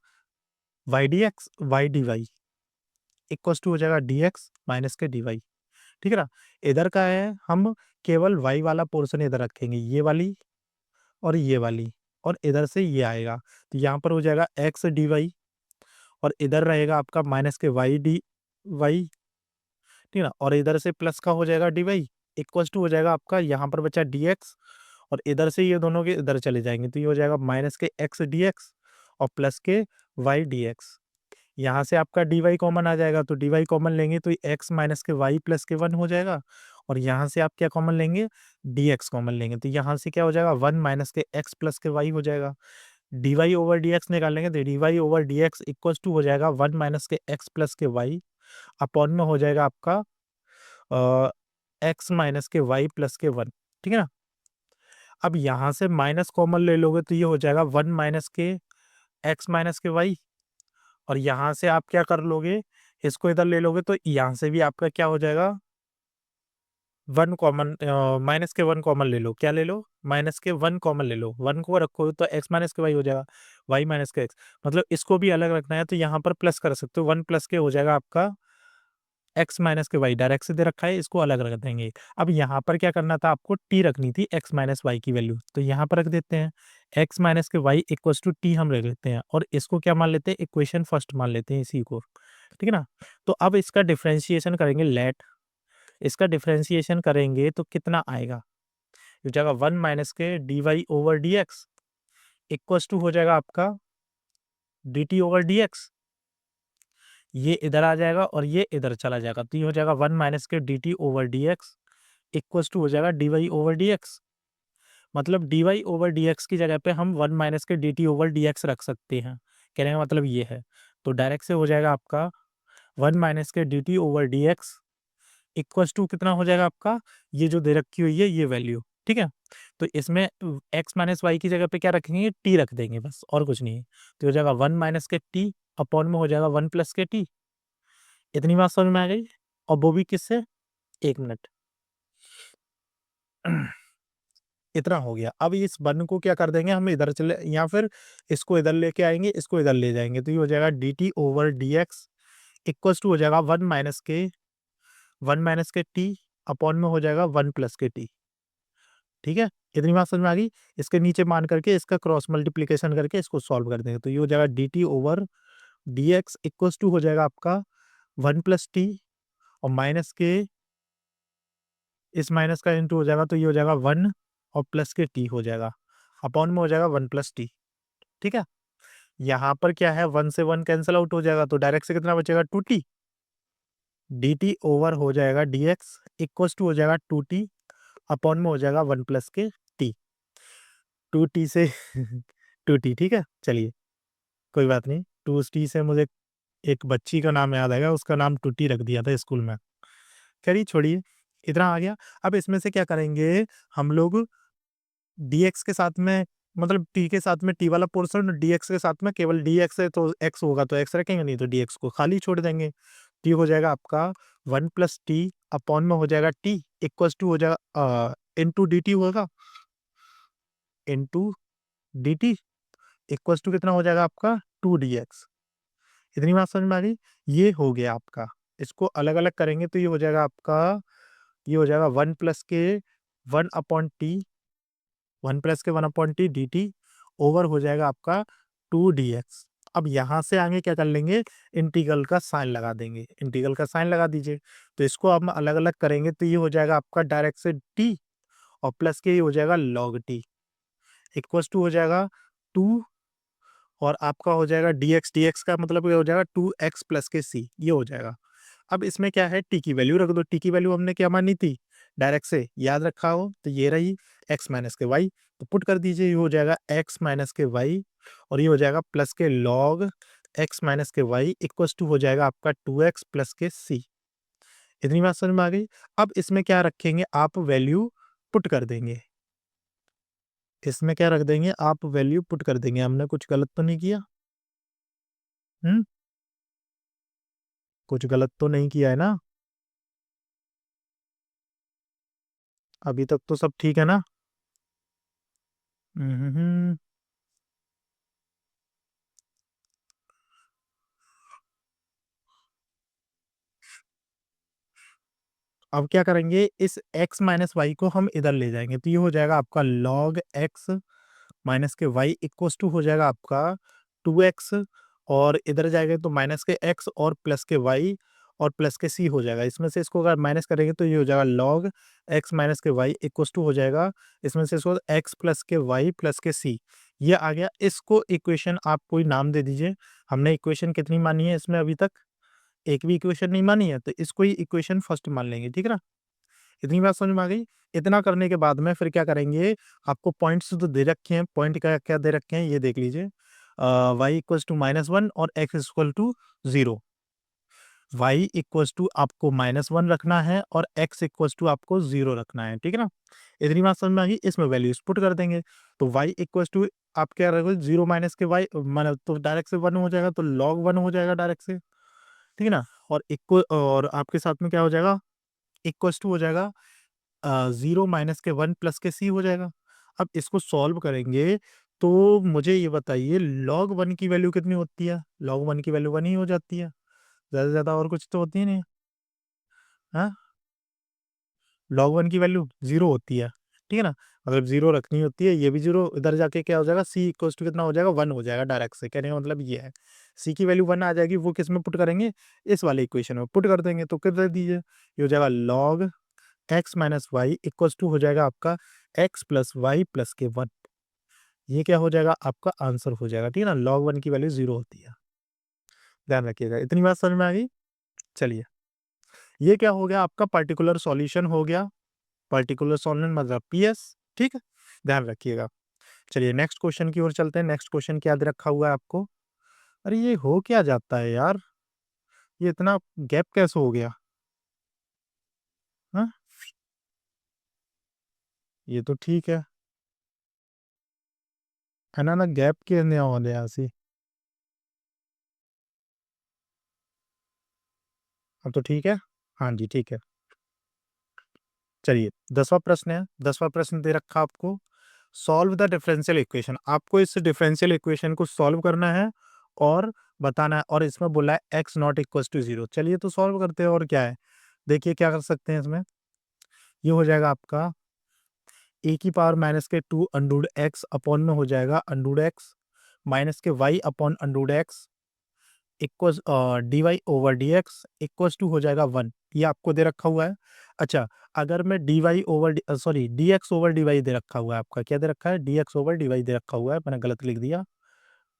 y D x y D Y equals to हो जाएगा डी एक्स माइनस के डी वाई। ठीक है ना। इधर का है, हम केवल y वाला पोर्शन इधर रखेंगे, ये वाली और ये वाली, और इधर से ये आएगा तो यहाँ पर हो जाएगा एक्स डी वाई और इधर रहेगा आपका माइनस के वाई डी वाई। ठीक है ना, और इधर से प्लस का हो जाएगा डी वाई इक्वल्स टू हो जाएगा आपका, यहाँ पर बचा डी एक्स और इधर से ये दोनों के इधर चले जाएंगे तो ये हो जाएगा माइनस के एक्स डी एक्स और प्लस के वाई डी एक्स। यहाँ से आपका डी वाई कॉमन आ जाएगा तो डी वाई कॉमन लेंगे तो एक्स माइनस के वाई प्लस के 1 हो जाएगा और यहाँ से आप क्या कॉमन लेंगे, डी एक्स कॉमन लेंगे तो यहाँ से क्या हो जाएगा 1 माइनस के एक्स प्लस के वाई हो जाएगा। D Y over D x निकालेंगे तो D Y over D x equals to हो जाएगा 1 माइनस के एक्स प्लस के वाई अपॉन में हो जाएगा आपका एक्स माइनस के वाई प्लस के 1। ठीक है ना, अब यहाँ से माइनस कॉमन ले लोगे तो ये हो जाएगा 1 माइनस के एक्स माइनस के वाई और यहाँ से आप क्या कर लोगे, इसको इधर ले लोगे तो यहाँ से भी आपका क्या हो जाएगा 1 कॉमन, माइनस के 1 कॉमन ले लो। क्या ले लो, माइनस के 1 कॉमन ले लो, 1 को रखो तो x माइनस के वाई हो जाएगा, y माइनस के x। मतलब इसको भी अलग रखना है तो यहाँ पर प्लस कर सकते हो, 1 प्लस के हो जाएगा आपका x माइनस के वाई, डायरेक्ट से दे रखा है, इसको अलग रख देंगे। अब यहाँ पर क्या करना था, आपको t रखनी थी x माइनस वाई की वैल्यू, तो यहाँ पर रख देते हैं x माइनस के वाई इक्वल्स टू टी हम रख लेते हैं और इसको क्या मान लेते हैं, इक्वेशन फर्स्ट मान लेते हैं इसी को। ठीक है ना, तो अब इसका डिफ्रेंशिएशन करेंगे, लेट इसका डिफ्रेंशिएशन करेंगे तो कितना आएगा, हो जाएगा 1 माइनस के d Y over D x equals to हो जाएगा आपका d T over D x. ये इधर आ जाएगा और ये इधर चला जाएगा तो ये हो जाएगा 1 माइनस के d T over D x equals to हो जाएगा d Y over D x. मतलब d Y over D x की जगह पे हम 1 माइनस के d T over D x रख सकते हैं। कहने का मतलब ये है, तो डायरेक्ट से हो जाएगा आपका 1 माइनस के d T over D x equals to कितना हो जाएगा आपका, ये जो दे रखी हुई है ये वैल्यू। ठीक है, तो इसमें x माइनस वाई की जगह पे क्या रखेंगे, t रख देंगे बस, और कुछ नहीं। तो हो जाएगा 1 माइनस के t अपॉन में हो जाएगा 1 प्लस के t। इतनी बात समझ में आ गई, और वो भी किससे, 1 मिनट। इतना हो गया। अब इस वन को क्या कर देंगे, हम इधर चले या फिर इसको इधर लेके आएंगे, इसको इधर ले जाएंगे तो ये हो जाएगा d T over D x equals to हो जाएगा 1 माइनस के टी अपॉन में हो जाएगा 1 प्लस के टी। ठीक है, इतनी बात समझ में आ गई। इसके नीचे मान करके इसका क्रॉस मल्टीप्लीकेशन करके इसको सॉल्व कर देंगे, तो ये हो जाएगा d T over D x equal to हो जाएगा आपका 1 प्लस टी, और माइनस के इस माइनस का इंटू हो जाएगा, तो ये हो जाएगा 1 और प्लस के टी हो जाएगा, अपॉन में हो जाएगा 1 प्लस टी। ठीक है, यहाँ पर क्या है, 1 से 1 कैंसिल आउट हो जाएगा, तो डायरेक्ट से कितना बचेगा 2t। dt ओवर हो जाएगा dx इक्वल टू हो जाएगा 2t, अपॉन में हो जाएगा 1 प्लस के t। 2t से 2t, ठीक है, चलिए कोई बात नहीं। 2t से मुझे एक बच्ची का नाम याद आएगा, उसका नाम टूटी रख दिया था स्कूल में। खैर छोड़िए, इतना आ गया। अब इसमें से क्या करेंगे हम लोग, dx के साथ में, मतलब t के साथ में t वाला पोर्शन, dx के साथ में केवल dx है, तो x होगा तो x रखेंगे, नहीं तो dx को खाली छोड़ देंगे। t हो जाएगा आपका 1 प्लस टी, अपॉन में हो जाएगा t इक्वल टू हो जाएगा इंटू डी टी होगा, into d t equal to कितना हो जाएगा आपका 2 dx। इतनी बात समझ में आ गई। ये हो गया आपका, इसको अलग अलग करेंगे तो ये हो जाएगा आपका, ये हो जाएगा 1 प्लस के 1 अपॉन टी, 1 प्लस के 1 upon T D T over हो जाएगा आपका 2 dx। अब यहाँ से आगे क्या कर लेंगे, इंटीग्रल का साइन लगा देंगे, इंटीग्रल का साइन लगा दीजिए। तो इसको हम अलग अलग करेंगे तो ये हो जाएगा आपका डायरेक्ट से टी, और प्लस के ये हो जाएगा लॉग टी, इक्वल टू हो जाएगा 2, और आपका हो जाएगा dx, dx का मतलब ये हो जाएगा 2x प्लस के c, ये हो जाएगा। अब इसमें क्या है, टी की वैल्यू रख दो। टी की वैल्यू हमने क्या मानी थी, डायरेक्ट से याद रखा हो तो ये रही x माइनस के वाई, तो पुट कर दीजिए, ये हो जाएगा x माइनस के वाई, और ये हो जाएगा प्लस के लॉग x माइनस के वाई इक्वल टू हो जाएगा आपका 2x प्लस के c। इतनी बात समझ में आ गई। अब इसमें क्या रखेंगे आप, वैल्यू पुट कर देंगे, इसमें क्या रख देंगे आप, वैल्यू पुट कर देंगे। हमने कुछ गलत तो नहीं किया? कुछ गलत तो नहीं किया है ना? अभी तक तो सब ठीक है ना? हम्म। अब क्या करेंगे, इस x माइनस वाई को हम इधर ले जाएंगे, तो ये हो जाएगा आपका log x माइनस के y इक्वल टू हो जाएगा आपका 2x, और इधर जाएगा तो माइनस के x और प्लस के y और प्लस के c हो जाएगा। इसमें से इसको अगर माइनस करेंगे तो ये हो जाएगा log x माइनस के y इक्वल टू हो जाएगा, इसमें से इसको x प्लस के y प्लस के c, ये आ गया। इसको इक्वेशन आप कोई नाम दे दीजिए। हमने इक्वेशन कितनी मानी है इसमें, अभी तक एक भी इक्वेशन नहीं मानी है, तो इसको ही इक्वेशन फर्स्ट मान लेंगे, ठीक है ना? इतनी बात समझ में आ गई। इतना करने के बाद में फिर क्या करेंगे, आपको पॉइंट्स तो दे रखे हैं, पॉइंट क्या क्या दे रखे हैं ये देख लीजिए। वाई इक्वल्स टू -1 और x equal to 0। Y equals to आपको -1 रखना है और एक्स इक्वल्स टू आपको 0 रखना है, ठीक है ना? इतनी बात समझ में आ गई। इसमें वैल्यूज पुट कर देंगे, तो वाई इक्वल्स टू आप क्या रखोगे, 0 माइनस के वाई, मतलब तो डायरेक्ट से 1 हो जाएगा, तो लॉग 1 हो जाएगा डायरेक्ट से, ठीक है ना? और इक्वल, और आपके साथ में क्या हो जाएगा, इक्वल्स टू हो जाएगा 0 माइनस के 1 प्लस के सी हो जाएगा। अब इसको सॉल्व करेंगे तो मुझे ये बताइए log 1 की वैल्यू कितनी होती है? log 1 की वैल्यू 1 ही हो जाती है, ज़्यादा से ज़्यादा और कुछ तो होती ही नहीं है। हाँ, log 1 की वैल्यू 0 होती है, ठीक है ना? मतलब 0 रखनी होती है, ये भी 0, इधर जाके क्या हो जाएगा, c इक्वल्स टू कितना हो जाएगा, 1 हो जाएगा डायरेक्ट से। कहने का मतलब ये है, c की वैल्यू 1 आ जाएगी, वो किस में पुट करेंगे, इस वाले इक्वेशन में पुट कर देंगे, तो कर दीजिए, ये हो जाएगा log x minus y equals to हो जाएगा आपका x प्लस वाई प्लस के 1। ये क्या हो जाएगा, आपका आंसर हो जाएगा, ठीक है ना? log 1 की वैल्यू 0 होती है, ध्यान रखिएगा। इतनी बात समझ में आ गई। चलिए, ये क्या हो गया, आपका पर्टिकुलर सॉल्यूशन हो गया, पर्टिकुलर सॉल्यूशन मतलब पीएस, ठीक है, ध्यान रखिएगा। चलिए नेक्स्ट क्वेश्चन की ओर चलते हैं। नेक्स्ट क्वेश्चन क्या दे रखा हुआ है आपको? अरे ये हो क्या जाता है यार, ये इतना गैप कैसे हो गया? हाँ, ये तो ठीक है ना गैप के नहीं हो रहा सी। अब तो ठीक है, हाँ जी ठीक है। चलिए 10वां प्रश्न है, 10वां प्रश्न दे रखा आपको, सॉल्व द डिफरेंशियल इक्वेशन। आपको इस डिफरेंशियल इक्वेशन को सॉल्व करना है और बताना है, और इसमें बोला है x नॉट इक्वल टू 0। चलिए तो सॉल्व करते हैं, और क्या है, देखिए क्या कर सकते हैं इसमें। ये हो जाएगा आपका ए की पावर माइनस के 2 अंडूड एक्स अपॉन में हो जाएगा अंडूड एक्स माइनस के y upon under root x equals d Y over D x equals to हो जाएगा 1। ये आपको दे रखा हुआ है। अच्छा, अगर मैं d Y over sorry d x over d y दे रखा हुआ है, आपका क्या दे रखा है, d x over d y दे रखा हुआ है, मैंने गलत लिख दिया,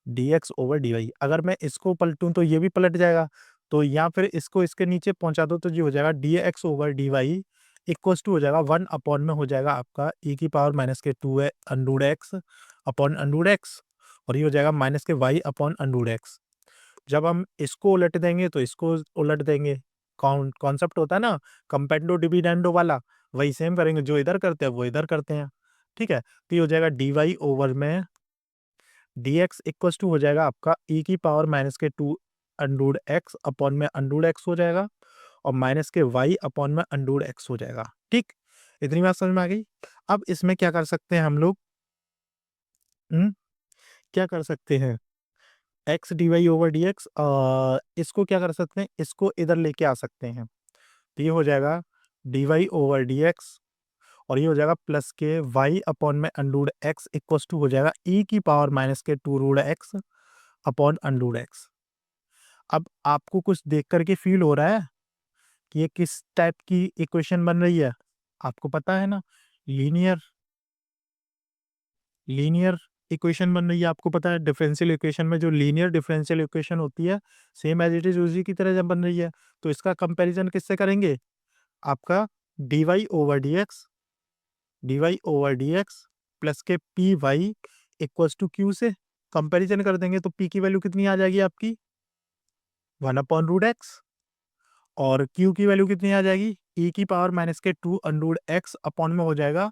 d x over d y. अगर मैं इसको पलटूं तो ये भी पलट जाएगा, तो या फिर इसको इसके नीचे पहुंचा दो तो ये हो जाएगा d x over d y equals to हो जाएगा 1 अपॉन में हो जाएगा आपका ई की पावर माइनस के 2 है अंडूड एक्स अपॉन अंडूड एक्स, और ये हो जाएगा माइनस के वाई अपॉन अंडूड एक्स। जब हम इसको उलट देंगे तो इसको उलट देंगे, कॉन्सेप्ट होता है ना कंपेंडो डिविडेंडो वाला, वही सेम करेंगे, जो इधर करते हैं वो इधर करते हैं। ठीक है, तो ये हो जाएगा डी वाई ओवर में डी एक्स इक्वल टू हो जाएगा आपका ई की पावर माइनस के 2 अंडूड एक्स अपॉन में अंडूड एक्स हो जाएगा, और माइनस के वाई अपॉन में अंडूड एक्स हो जाएगा। ठीक, इतनी बात समझ में आ गई। अब इसमें क्या कर सकते हैं हम लोग, क्या कर सकते हैं, x d Y over D x, इसको क्या कर सकते हैं, इसको इधर लेके आ सकते हैं, तो ये हो जाएगा d Y over D x, और ये हो जाएगा प्लस के वाई अपॉन में अंडूड एक्स इक्वस टू हो जाएगा ई की पावर माइनस के 2 root x upon under root x. अब आपको कुछ देख करके फील हो रहा है कि ये किस टाइप की इक्वेशन बन रही है, आपको पता है ना, लीनियर लीनियर इक्वेशन बन रही है। आपको पता है डिफरेंशियल इक्वेशन में जो लीनियर डिफरेंशियल इक्वेशन होती है सेम एज इट इज उसी की तरह जब बन रही है, तो इसका कंपैरिजन किससे करेंगे, आपका d Y over D x plus के p y equals to q से कंपैरिजन कर देंगे, तो पी की वैल्यू कितनी आ जाएगी आपकी 1 अपॉन रूट एक्स, और क्यू की वैल्यू कितनी आ जाएगी ई की पावर माइनस के 2 अंडूड एक्स अपॉन में हो जाएगा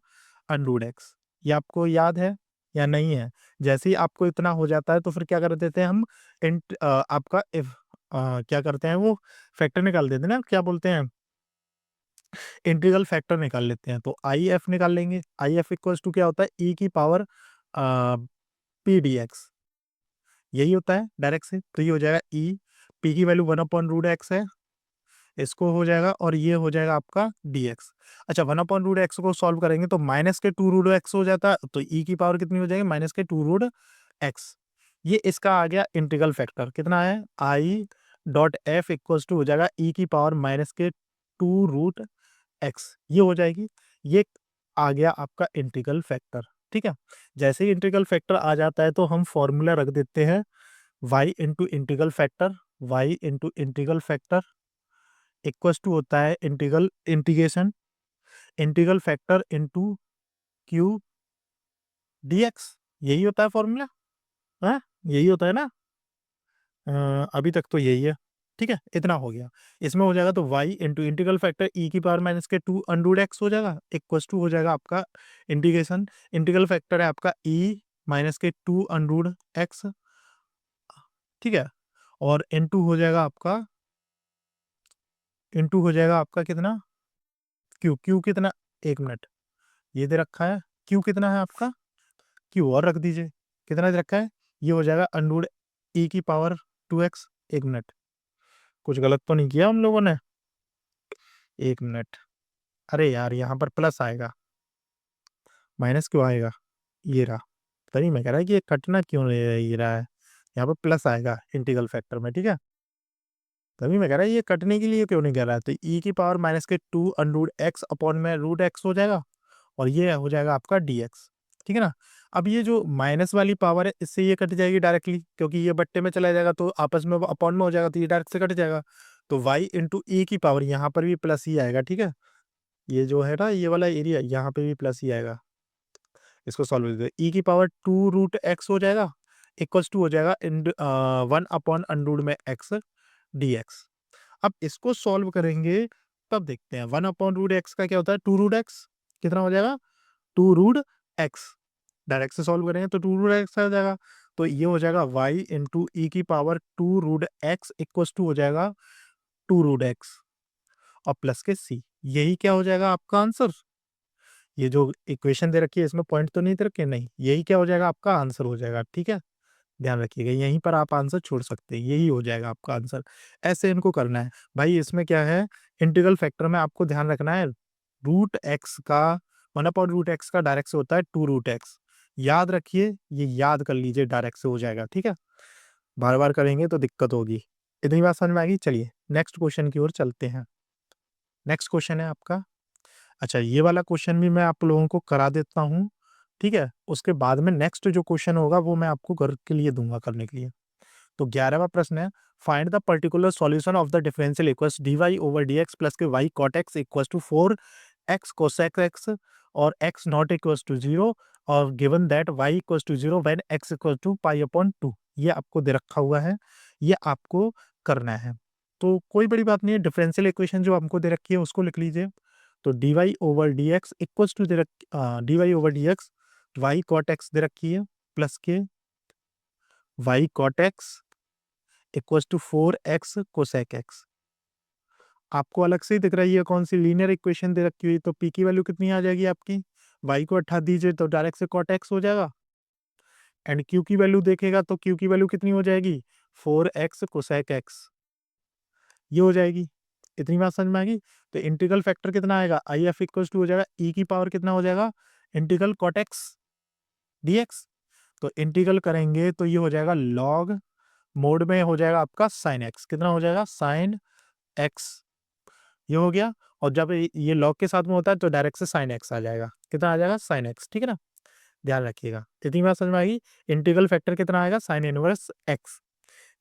अंडूड एक्स। ये आपको याद है या नहीं है? जैसे ही आपको इतना हो जाता है तो फिर क्या कर देते हैं हम, आपका इफ क्या करते हैं वो फैक्टर निकाल देते हैं ना, क्या बोलते हैं, इंटीग्रल फैक्टर निकाल लेते हैं, तो आई एफ निकाल लेंगे। आई एफ इक्वल्स टू क्या होता है, ई की पावर पी डी एक्स, यही होता है डायरेक्ट से, तो ये हो जाएगा ई, पी की वैल्यू 1 अपॉन रूट एक्स है, इसको हो जाएगा, और ये हो जाएगा आपका dx। अच्छा, 1 अपॉन रूट एक्स को सॉल्व करेंगे तो माइनस के 2 रूट एक्स हो जाता है, तो e की पावर कितनी हो जाएगी, माइनस के 2 रूट एक्स। ये इसका आ गया इंटीग्रल फैक्टर, कितना है, I dot F equals to हो जाएगा e की पावर माइनस के 2 रूट एक्स, ये हो जाएगी। ये आ गया आपका इंटीग्रल फैक्टर। ठीक है, जैसे ही इंटीग्रल फैक्टर आ जाता है तो हम फॉर्मूला रख देते हैं y into integral factor, y into integral factor equals to होता है integral factor into q dx, यही होता है फॉर्मूला, हाँ यही होता है ना, अभी तक तो यही है। ठीक है, इतना हो गया, इसमें हो जाएगा तो y इंटू इंटीग्रल फैक्टर ई की पावर माइनस के 2 अंडूड एक्स हो जाएगा इक्वल्स टू हो जाएगा आपका इंटीग्रल फैक्टर है आपका ई माइनस के 2 अंडूड एक्स। ठीक है, और इंटू हो जाएगा आपका कितना, क्यू कितना, एक मिनट, ये दे रखा है क्यू कितना है आपका, क्यू और रख दीजिए, कितना दे रखा है, ये हो जाएगा अंडूड ई की पावर 2x। एक मिनट, कुछ गलत तो नहीं किया हम लोगों ने, एक मिनट, अरे यार यहाँ पर प्लस आएगा, माइनस क्यों आएगा, ये रहा, तभी मैं कह रहा है कि ये कटना क्यों नहीं रहा है, यहाँ पर प्लस आएगा इंटीग्रल फैक्टर में। ठीक है, तभी मैं कह रहा है ये कटने के लिए क्यों नहीं कह रहा है, तो ई की पावर माइनस के 2 अंडूड एक्स अपॉन में रूट एक्स हो जाएगा, और ये हो जाएगा आपका dx। ठीक है ना, अब ये जो माइनस वाली पावर है इससे ये कट जाएगी डायरेक्टली, क्योंकि ये बट्टे में चला जाएगा तो आपस में अपॉन में हो जाएगा, तो ये डायरेक्ट से कट जाएगा, तो y इंटू ई की पावर यहाँ पर भी प्लस ही आएगा। ठीक है, ये जो है ना ये वाला एरिया यहाँ पे भी प्लस ही आएगा, इसको सॉल्व कर ई की पावर 2 रूट एक्स हो जाएगा इक्वल्स टू हो जाएगा 1 अपॉन अंडूड में एक्स dx। अब इसको सॉल्व करेंगे तब देखते हैं, 1 अपॉन रूट एक्स का क्या होता है, 2 रूट एक्स, कितना हो जाएगा 2 रूट एक्स, डायरेक्ट से सॉल्व करेंगे तो 2 रूट एक्स आ जाएगा, तो ये हो जाएगा y इंटू ई की power 2 root x equals to हो जाएगा 2 रूट एक्स और प्लस के c, यही क्या हो जाएगा आपका आंसर। ये जो इक्वेशन दे रखी है इसमें पॉइंट तो नहीं दे रखे, नहीं, यही क्या हो जाएगा आपका आंसर हो जाएगा। ठीक है, ध्यान रखिएगा, यहीं पर आप आंसर छोड़ सकते हैं, यही हो जाएगा आपका आंसर। ऐसे इनको करना है भाई, इसमें क्या है, इंटीग्रल फैक्टर में आपको ध्यान रखना है रूट एक्स का 1/√x का डायरेक्ट से होता है 2√x। याद रखिए, ये याद कर लीजिए, डायरेक्ट से हो जाएगा, ठीक है। बार बार करेंगे तो दिक्कत होगी। इतनी बात समझ में आ गई। चलिए नेक्स्ट क्वेश्चन की ओर चलते हैं। नेक्स्ट क्वेश्चन है आपका, अच्छा ये वाला क्वेश्चन भी मैं आप लोगों को करा देता हूँ, ठीक है। उसके बाद में नेक्स्ट जो क्वेश्चन होगा वो मैं आपको घर के लिए दूंगा करने के लिए। तो 11वां प्रश्न है, find the particular solution of the differential equation dy over dx plus के y cot x equals to 4x cosec x और x नॉट इक्वल्स टू 0 और given that y equals to 0 when x equals to pi upon 2। ये आपको दे रखा हुआ है, ये आपको करना है। तो कोई बड़ी बात नहीं है, डिफरेंशियल इक्वेशन जो हमको दे रखी है उसको लिख लीजिए। तो dy over dx equals to dy over dx y cot x दे रखी है प्लस के y cot x equals to 4x cosec x। आपको अलग से ही दिख रही है कौन सी लीनियर इक्वेशन दे रखी हुई, तो p की वैल्यू कितनी आ जाएगी आपकी, y को हटा दीजिए तो डायरेक्ट से cot x हो जाएगा, एंड q की वैल्यू देखेगा तो q की वैल्यू कितनी हो जाएगी, 4x कोसेक x, ये हो जाएगी। इतनी बात समझ में आ गई। तो इंटीग्रल फैक्टर कितना आएगा, आई एफ इक्वल्स टू हो जाएगा e की पावर कितना हो जाएगा, इंटीग्रल cot x dx। तो इंटीग्रल करेंगे तो ये हो जाएगा लॉग मोड में हो जाएगा आपका साइन एक्स, कितना हो जाएगा साइन एक्स, ये हो गया। और जब ये लॉग के साथ में होता है तो डायरेक्ट से साइन एक्स आ जाएगा, कितना आ जाएगा साइन एक्स, ठीक है ना। ध्यान रखिएगा, इतनी बात समझ में आएगी। इंटीग्रल फैक्टर कितना आएगा, साइन इनवर्स एक्स।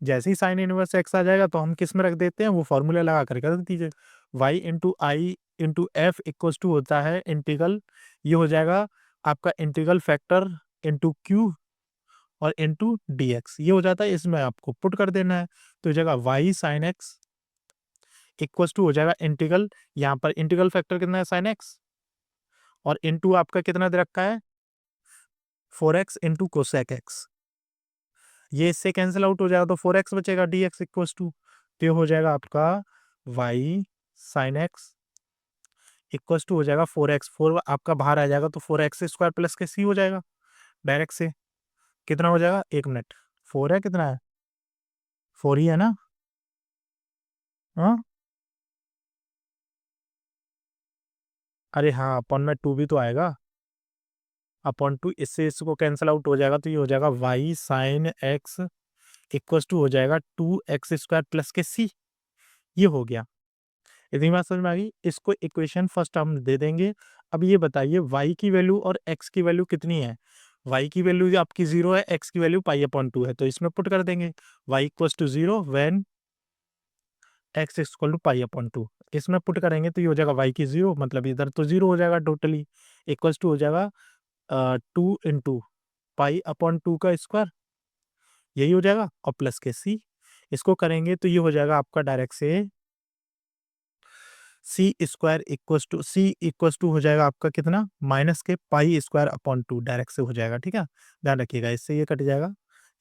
जैसे ही साइन इनवर्स एक्स आ जाएगा तो हम किस में रख देते हैं, वो फॉर्मूला लगा करके रख दीजिए, y into I into F equals to होता है इंटीग्रल, ये हो जाएगा आपका इंटीग्रल फैक्टर इंटू क्यू और इंटू डी एक्स, ये हो जाता है। इसमें आपको पुट कर देना है, तो हो जाएगा y sine x equals to हो जाएगा इंटीग्रल, यहाँ पर इंटीग्रल फैक्टर कितना है साइन एक्स, और इंटू आपका कितना दे रखा है 4x इंटू कोसेक एक्स। ये इससे कैंसिल आउट हो जाएगा तो 4x बचेगा, डी एक्स इक्वल्स टू, तो हो जाएगा आपका y sine x equals to हो जाएगा 4x, 4 आपका बाहर आ जाएगा तो 4x स्क्वायर प्लस के सी हो जाएगा डायरेक्ट से, कितना हो जाएगा, एक मिनट, 4 है कितना है, 4 ही है ना, हाँ अरे हाँ अपॉन में 2 भी तो आएगा, अपॉन 2 इससे इसको कैंसिल आउट हो जाएगा, तो ये हो जाएगा y sine x equals to हो जाएगा 2x स्क्वायर प्लस के सी, ये हो गया। इतनी बात समझ में आ गई। इसको इक्वेशन फर्स्ट हम दे देंगे। अब ये बताइए y की वैल्यू और x की वैल्यू कितनी है, y की वैल्यू आपकी 0 है, x की वैल्यू पाई अपॉन 2 है, तो इसमें पुट कर देंगे y equals to 0 when x equal to pi upon 2, इसमें पुट करेंगे तो ये हो जाएगा y की 0, मतलब इधर तो 0 हो जाएगा टोटली, इक्वल्स टू हो जाएगा 2 इंटू पाई अपॉन 2 का स्क्वायर, यही हो जाएगा, और प्लस के सी, इसको करेंगे तो ये हो जाएगा आपका डायरेक्ट से सी स्क्वायर इक्वल्स टू हो जाएगा आपका कितना, माइनस के पाई स्क्वायर अपॉन 2, डायरेक्ट से हो जाएगा, ठीक है। ध्यान रखिएगा, इससे ये कट जाएगा,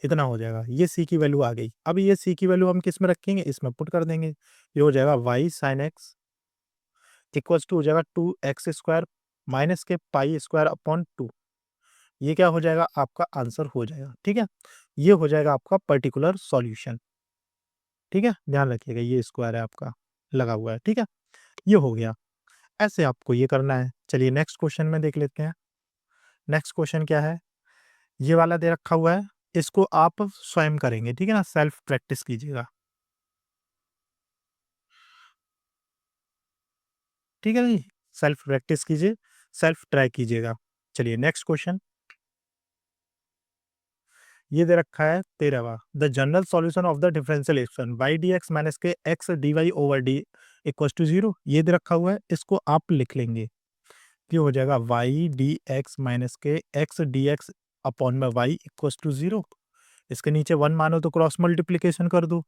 इतना हो जाएगा, ये सी की वैल्यू आ गई। अब ये सी की वैल्यू हम किस में रखेंगे, इसमें पुट कर देंगे, ये हो जाएगा y sine x equals to हो जाएगा 2x स्क्वायर माइनस के पाई स्क्वायर अपॉन 2, ये क्या हो जाएगा, आपका आंसर हो जाएगा, ठीक है। ये हो जाएगा आपका पर्टिकुलर सॉल्यूशन, ठीक है। ध्यान रखिएगा, ये स्क्वायर है आपका लगा हुआ है, ठीक है, ये हो गया। ऐसे आपको ये करना है। चलिए नेक्स्ट क्वेश्चन में देख लेते हैं। नेक्स्ट क्वेश्चन क्या है, ये वाला दे रखा हुआ है, इसको आप स्वयं करेंगे, ठीक है ना, सेल्फ प्रैक्टिस कीजिएगा, ठीक है जी, सेल्फ प्रैक्टिस कीजिए, सेल्फ ट्राई कीजिएगा। चलिए नेक्स्ट क्वेश्चन, ये दे रखा है 13वां, the general solution of the differential equation y dx minus k x dy over d equal to 0, ये दे रखा हुआ है, इसको आप लिख लेंगे, ये हो जाएगा y dx minus k x dx upon में y इक्वल टू 0, इसके नीचे 1 मानो तो क्रॉस मल्टीप्लीकेशन कर दो,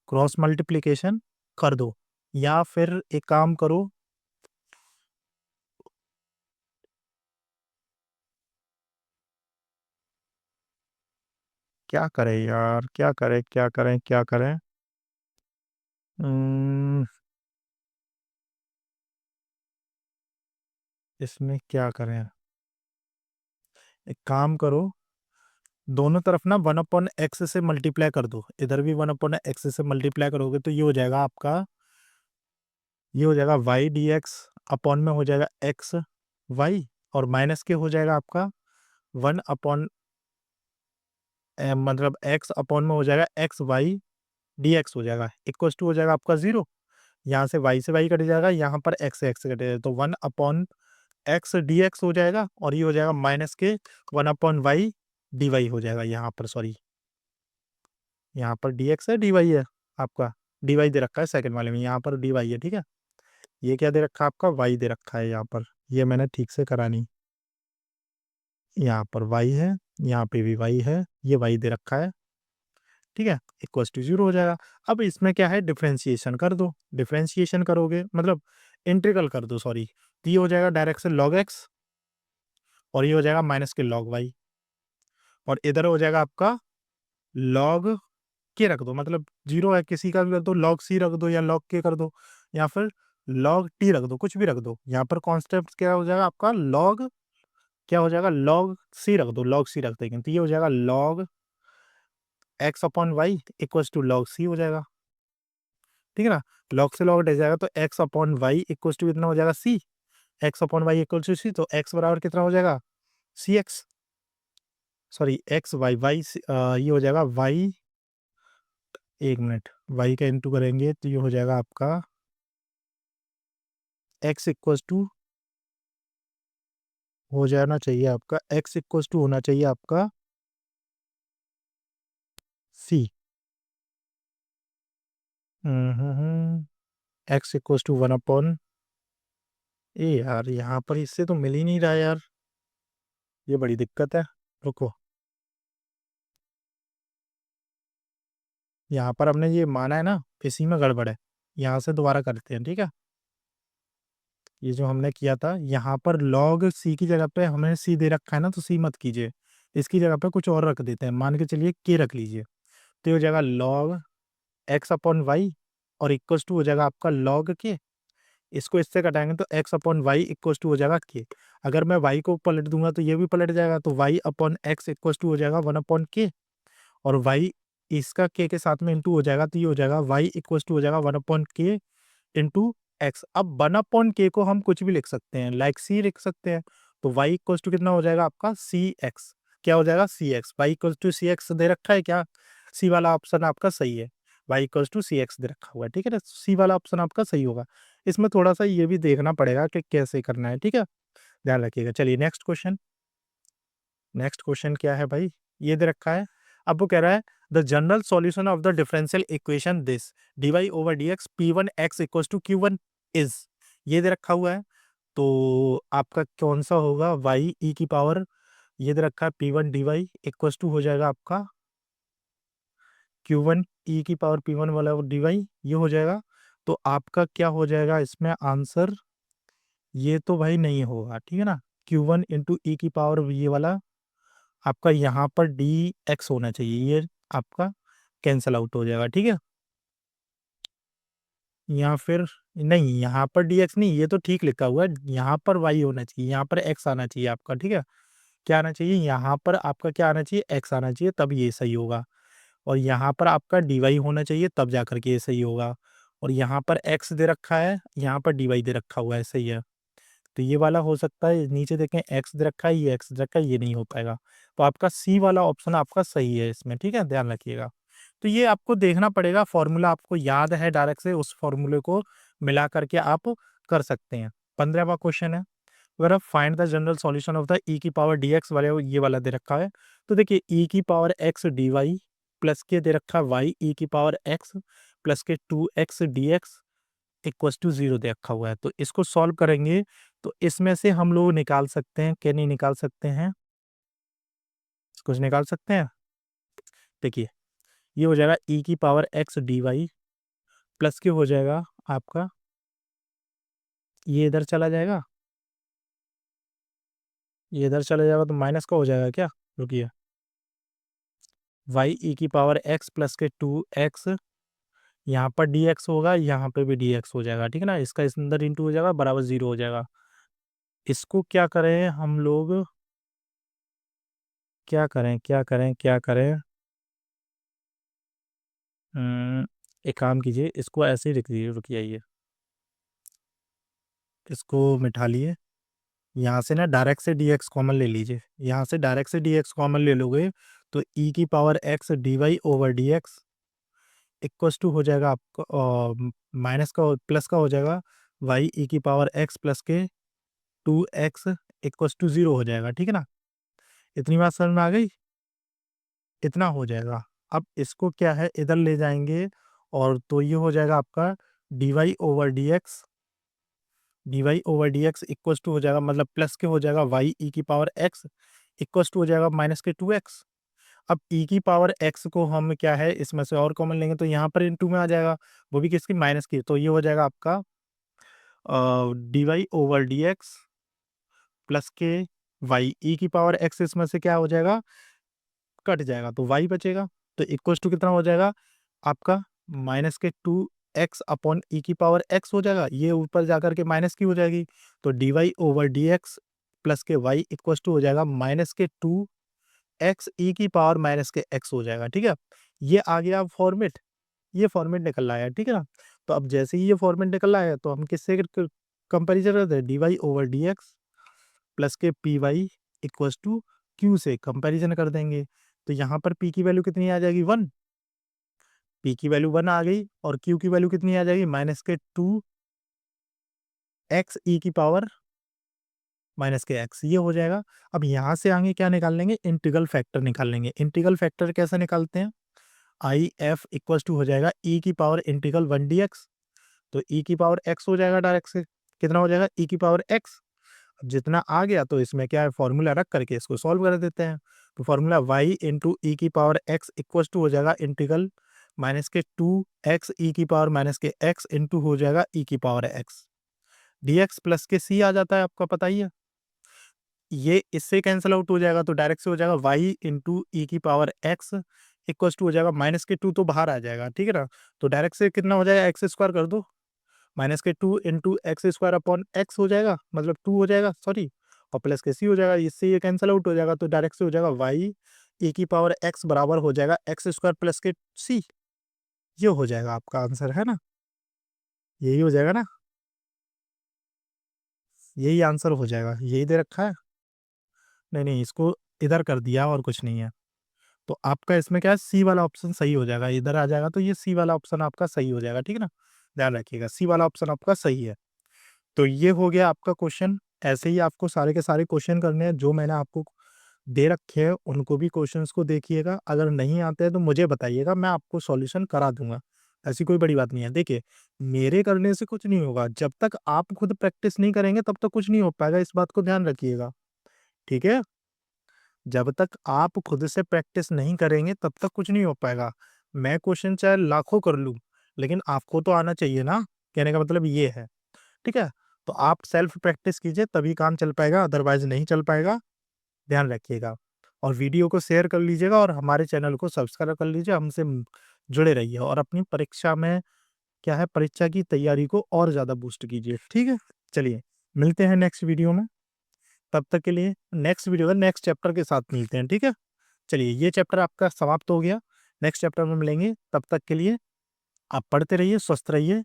क्रॉस मल्टीप्लीकेशन कर दो, या फिर एक काम करो, क्या करें यार, क्या करें क्या करें क्या करें, हम्म, इसमें क्या करें, एक काम करो, दोनों तरफ ना 1/x से मल्टीप्लाई कर दो, इधर भी 1/x से मल्टीप्लाई करोगे तो ये हो जाएगा आपका, ये हो जाएगा y dx अपॉन में हो जाएगा एक्स वाई, और माइनस के हो जाएगा आपका 1 अपॉन मतलब एक्स अपॉन में हो जाएगा एक्स वाई डी एक्स हो जाएगा, इक्वस टू हो जाएगा आपका 0। यहाँ से वाई कट जाएगा, यहाँ पर एक्स से एक्स कट जाएगा, तो 1 अपॉन एक्स डी एक्स हो जाएगा, और ये हो जाएगा माइनस के 1 अपॉन वाई डी वाई हो जाएगा। यहाँ पर सॉरी, यहाँ पर डी एक्स है, डी वाई है आपका, डी वाई दे रखा है सेकंड वाले में, यहाँ पर डी वाई है, ठीक है। ये क्या दे रखा है आपका, वाई दे रखा है यहाँ पर, ये मैंने ठीक से करा नहीं, यहाँ पर वाई है, यहाँ पे भी वाई है, ये वाई दे रखा है, ठीक है, इक्वल टू 0 हो जाएगा। अब इसमें क्या है, डिफ्रेंशिएशन कर दो, डिफ्रेंशिएशन करोगे मतलब इंटीग्रल कर दो सॉरी, तो ये हो जाएगा डायरेक्ट से लॉग एक्स, और ये हो जाएगा माइनस के लॉग वाई, और इधर हो जाएगा आपका लॉग के रख दो, मतलब 0 है किसी का भी कर दो, लॉग सी रख दो या लॉग के कर दो, या फिर लॉग टी रख दो, कुछ भी रख दो। यहाँ पर कॉन्स्टेंट क्या हो जाएगा आपका, लॉग क्या हो जाएगा, लॉग सी रख दो, लॉग सी रख देंगे, तो ये हो जाएगा log x upon y equals to log c हो जाएगा, ठीक है ना। लॉग से लॉग हट जाएगा तो x upon y equals to कितना हो जाएगा, सी, x upon y equals to c, तो एक्स बराबर कितना हो जाएगा, सी x, sorry x y y, ये हो जाएगा वाई, एक मिनट, वाई का इंटू करेंगे तो ये हो जाएगा आपका एक्स इक्वल्स टू हो जाना चाहिए आपका, एक्स इक्वल्स टू होना चाहिए आपका सी, एक्स इक्वल्स टू 1 अपॉन ए, यार यहाँ पर इससे तो मिल ही नहीं रहा यार, ये बड़ी दिक्कत है। रुको, यहाँ पर हमने ये माना है ना, इसी में गड़बड़ है, यहाँ से दोबारा करते हैं, ठीक है। ये जो हमने किया था, यहाँ पर लॉग सी की जगह पे हमें सी दे रखा है ना, तो सी मत कीजिए, इसकी जगह पे कुछ और रख देते हैं, मान के चलिए के रख लीजिए, तो ये हो जाएगा लॉग एक्स अपॉन वाई, और इक्वल्स टू हो जाएगा आपका लॉग के, इसको इससे घटाएंगे तो x upon y equals to हो जाएगा के, अगर मैं वाई को पलट दूंगा तो ये भी पलट जाएगा, तो y upon x equals to हो जाएगा 1 अपॉन के, और वाई इसका के साथ में इंटू हो जाएगा, तो ये हो जाएगा वाई इक्वल्स टू हो जाएगा 1 अपॉन के इंटू एक्स। अब 1 अपॉन के को हम कुछ भी लिख सकते हैं, लाइक सी लिख सकते हैं, तो वाई इक्वल्स टू कितना हो जाएगा आपका सी एक्स, क्या हो जाएगा सी x, y equals to c x दे रखा है क्या, सी वाला ऑप्शन आपका सही है, y equals to c x दे रखा हुआ है, ठीक है ना, सी वाला ऑप्शन आपका सही होगा। इसमें थोड़ा सा ये भी देखना पड़ेगा कि कैसे करना है, ठीक है, ध्यान रखिएगा। चलिए नेक्स्ट क्वेश्चन, नेक्स्ट क्वेश्चन क्या है भाई, ये दे रखा है, अब वो कह रहा है the general solution of the differential equation this d Y over D x p one x equals to q one is, ये दे रखा हुआ है, तो आपका कौन सा होगा, वाई ई की पावर, ये दे रखा है p one d Y equals to हो जाएगा आपका क्यू वन ई की पावर पी वन वाला डी वाई, ये हो जाएगा, तो आपका क्या हो जाएगा इसमें आंसर, ये तो भाई नहीं होगा, ठीक है ना, क्यू वन इंटू ई की पावर ये वाला आपका यहाँ पर डी एक्स होना चाहिए, ये आपका कैंसल आउट हो जाएगा, ठीक है। या फिर नहीं, यहाँ पर डी एक्स नहीं, ये तो ठीक लिखा हुआ है, यहाँ पर वाई होना चाहिए, यहाँ पर एक्स आना चाहिए आपका, ठीक है। क्या आना चाहिए, यहाँ पर आपका क्या आना चाहिए, एक्स आना चाहिए, तब ये सही होगा, और यहाँ पर आपका डी वाई होना चाहिए, तब जा करके ये सही होगा, और यहाँ पर एक्स दे रखा है, यहाँ पर डी वाई दे रखा हुआ है, सही है, तो ये वाला हो सकता है, नीचे देखें एक्स दे रखा है, ये एक्स दे रखा है, ये नहीं हो पाएगा, तो आपका सी वाला ऑप्शन आपका सही है इसमें, ठीक है, ध्यान रखिएगा। तो ये आपको देखना पड़ेगा, फॉर्मूला आपको याद है डायरेक्ट से, उस फॉर्मूले को मिला करके आप कर सकते हैं। 15वां क्वेश्चन है, अगर आप find the general solution of the e की पावर डी एक्स वाले, ये वाला दे रखा है, तो देखिए ई की power x d y plus के दे रखा है वाई ई की पावर एक्स प्लस के 2x d x equals to 0 दे रखा हुआ है, तो इसको सॉल्व करेंगे, तो इसमें से हम लोग निकाल सकते हैं, क्या नहीं निकाल सकते हैं, कुछ निकाल सकते हैं। देखिए ये हो जाएगा ई की power x d y plus के हो जाएगा आपका, ये इधर चला जाएगा, ये इधर चला जाएगा, तो माइनस का हो जाएगा क्या, रुकिए, वाई ई की पावर एक्स प्लस के 2x, यहाँ पर डी एक्स होगा, यहाँ पे भी डी एक्स हो जाएगा, ठीक है ना, इसका इस अंदर इंटू हो जाएगा, बराबर 0 हो जाएगा। इसको क्या करें हम लोग, क्या करें क्या करें क्या करें, एक काम कीजिए, इसको ऐसे ही लिख दीजिए, रुकिए, ये इसको मिटा लिए। यहाँ से ना डायरेक्ट से dx कॉमन ले लीजिए, यहाँ से डायरेक्ट से dx कॉमन ले लोगे तो e की power x dy over dx equals to हो जाएगा आपका माइनस का प्लस का हो जाएगा y e की पावर x प्लस के 2x इक्वस टू 0 हो जाएगा। ठीक है ना, इतनी बात समझ में आ गई, इतना हो जाएगा। अब इसको क्या है इधर ले जाएंगे और तो ये हो जाएगा आपका dy over dx equals to हो जाएगा, मतलब प्लस के हो जाएगा y e की पावर x इक्वस टू हो जाएगा माइनस के 2x। अब e की पावर x को हम क्या है इसमें से और कॉमन लेंगे तो यहाँ पर इनटू में आ जाएगा, वो भी किसकी, माइनस की। तो ये हो जाएगा आपका dy ओवर dx प्लस के y e की पावर x इसमें से क्या हो जाएगा, कट जाएगा तो y बचेगा। तो इक्वस टू कितना हो जाएगा आपका माइनस के 2x अपॉन ई की पावर x हो जाएगा, ये ऊपर जाकर के माइनस की हो जाएगी। तो dy ओवर dx प्लस के y इक्वस टू हो जाएगा माइनस के 2x ई की पावर माइनस के x हो जाएगा। ठीक है, ये आ गया फॉर्मेट, ये फॉर्मेट निकल आया। ठीक है ना, तो अब जैसे ही ये फॉर्मेट निकल आया तो हम किससे कंपेरिजन करते हैं, dy ओवर dx प्लस के p y equals to q से कंपेरिजन कर देंगे। तो यहाँ पर p की वैल्यू कितनी आ जाएगी, 1, p की वैल्यू 1 आ गई और q की वैल्यू कितनी आ जाएगी, माइनस के 2x ई की पावर माइनस के x, ये हो जाएगा। अब यहाँ से आगे क्या निकाल लेंगे, इंटीग्रल फैक्टर निकाल लेंगे। इंटीग्रल फैक्टर कैसे निकालते हैं, आई एफ इक्वस टू हो जाएगा e की पावर इंटीग्रल 1 dx, तो e की पावर x हो जाएगा डायरेक्ट से, कितना हो जाएगा e की पावर x। जितना आ गया तो इसमें क्या है फॉर्मूला रख करके इसको सॉल्व कर देते हैं। तो फॉर्मूला y इंटू ई की पावर x इक्वस टू हो जाएगा इंटीग्रल माइनस के 2x ई की power minus k x into हो जाएगा ई की पावर x dx प्लस के c आ जाता है, आपका पता ही है। ये इससे कैंसिल आउट हो जाएगा तो डायरेक्ट से हो जाएगा y इंटू ई की पावर x इक्वस टू हो जाएगा माइनस के 2 तो बाहर आ जाएगा। ठीक है ना, तो डायरेक्ट से कितना हो जाएगा, एक्स स्क्वायर कर दो, माइनस के 2 into x square upon x हो जाएगा, मतलब 2 हो जाएगा सॉरी, और प्लस के सी हो जाएगा, इससे ये कैंसिल आउट हो जाएगा तो डायरेक्ट से हो जाएगा वाई ई की पावर एक्स बराबर हो जाएगा एक्स स्क्वायर प्लस के सी। ये हो जाएगा आपका आंसर, है ना, यही हो जाएगा ना, यही आंसर हो जाएगा, यही दे रखा है। नहीं नहीं, इसको इधर कर दिया और कुछ नहीं है, तो आपका इसमें क्या है सी वाला ऑप्शन सही हो जाएगा, इधर आ जाएगा तो ये सी वाला ऑप्शन आपका सही हो जाएगा। ठीक है ना, ध्यान रखिएगा सी वाला ऑप्शन आपका सही है। तो ये हो गया आपका क्वेश्चन। ऐसे ही आपको सारे के सारे क्वेश्चन करने हैं जो मैंने आपको दे रखे हैं, उनको भी क्वेश्चंस को देखिएगा। अगर नहीं आते हैं तो मुझे बताइएगा, मैं आपको सॉल्यूशन करा दूंगा, ऐसी कोई बड़ी बात नहीं है। देखिए, मेरे करने से कुछ नहीं होगा, जब तक आप खुद प्रैक्टिस नहीं करेंगे तब तक कुछ नहीं हो पाएगा, इस बात को ध्यान रखिएगा। ठीक है, जब तक आप खुद से प्रैक्टिस नहीं करेंगे तब तक कुछ नहीं हो पाएगा। मैं क्वेश्चन चाहे लाखों कर लूँ, लेकिन आपको तो आना चाहिए ना, कहने का मतलब ये है। ठीक है, तो आप सेल्फ प्रैक्टिस कीजिए तभी काम चल पाएगा, अदरवाइज नहीं चल पाएगा, ध्यान रखिएगा। और वीडियो को शेयर कर लीजिएगा और हमारे चैनल को सब्सक्राइब कर लीजिए, हमसे जुड़े रहिए और अपनी परीक्षा में क्या है, परीक्षा की तैयारी को और ज़्यादा बूस्ट कीजिए। ठीक है, चलिए मिलते हैं नेक्स्ट वीडियो में, तब तक के लिए नेक्स्ट वीडियो का नेक्स्ट चैप्टर के साथ मिलते हैं। ठीक है, चलिए ये चैप्टर आपका समाप्त हो गया, नेक्स्ट चैप्टर में मिलेंगे, तब तक के लिए आप पढ़ते रहिए, स्वस्थ रहिए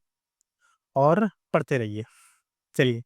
और पढ़ते रहिए। चलिए।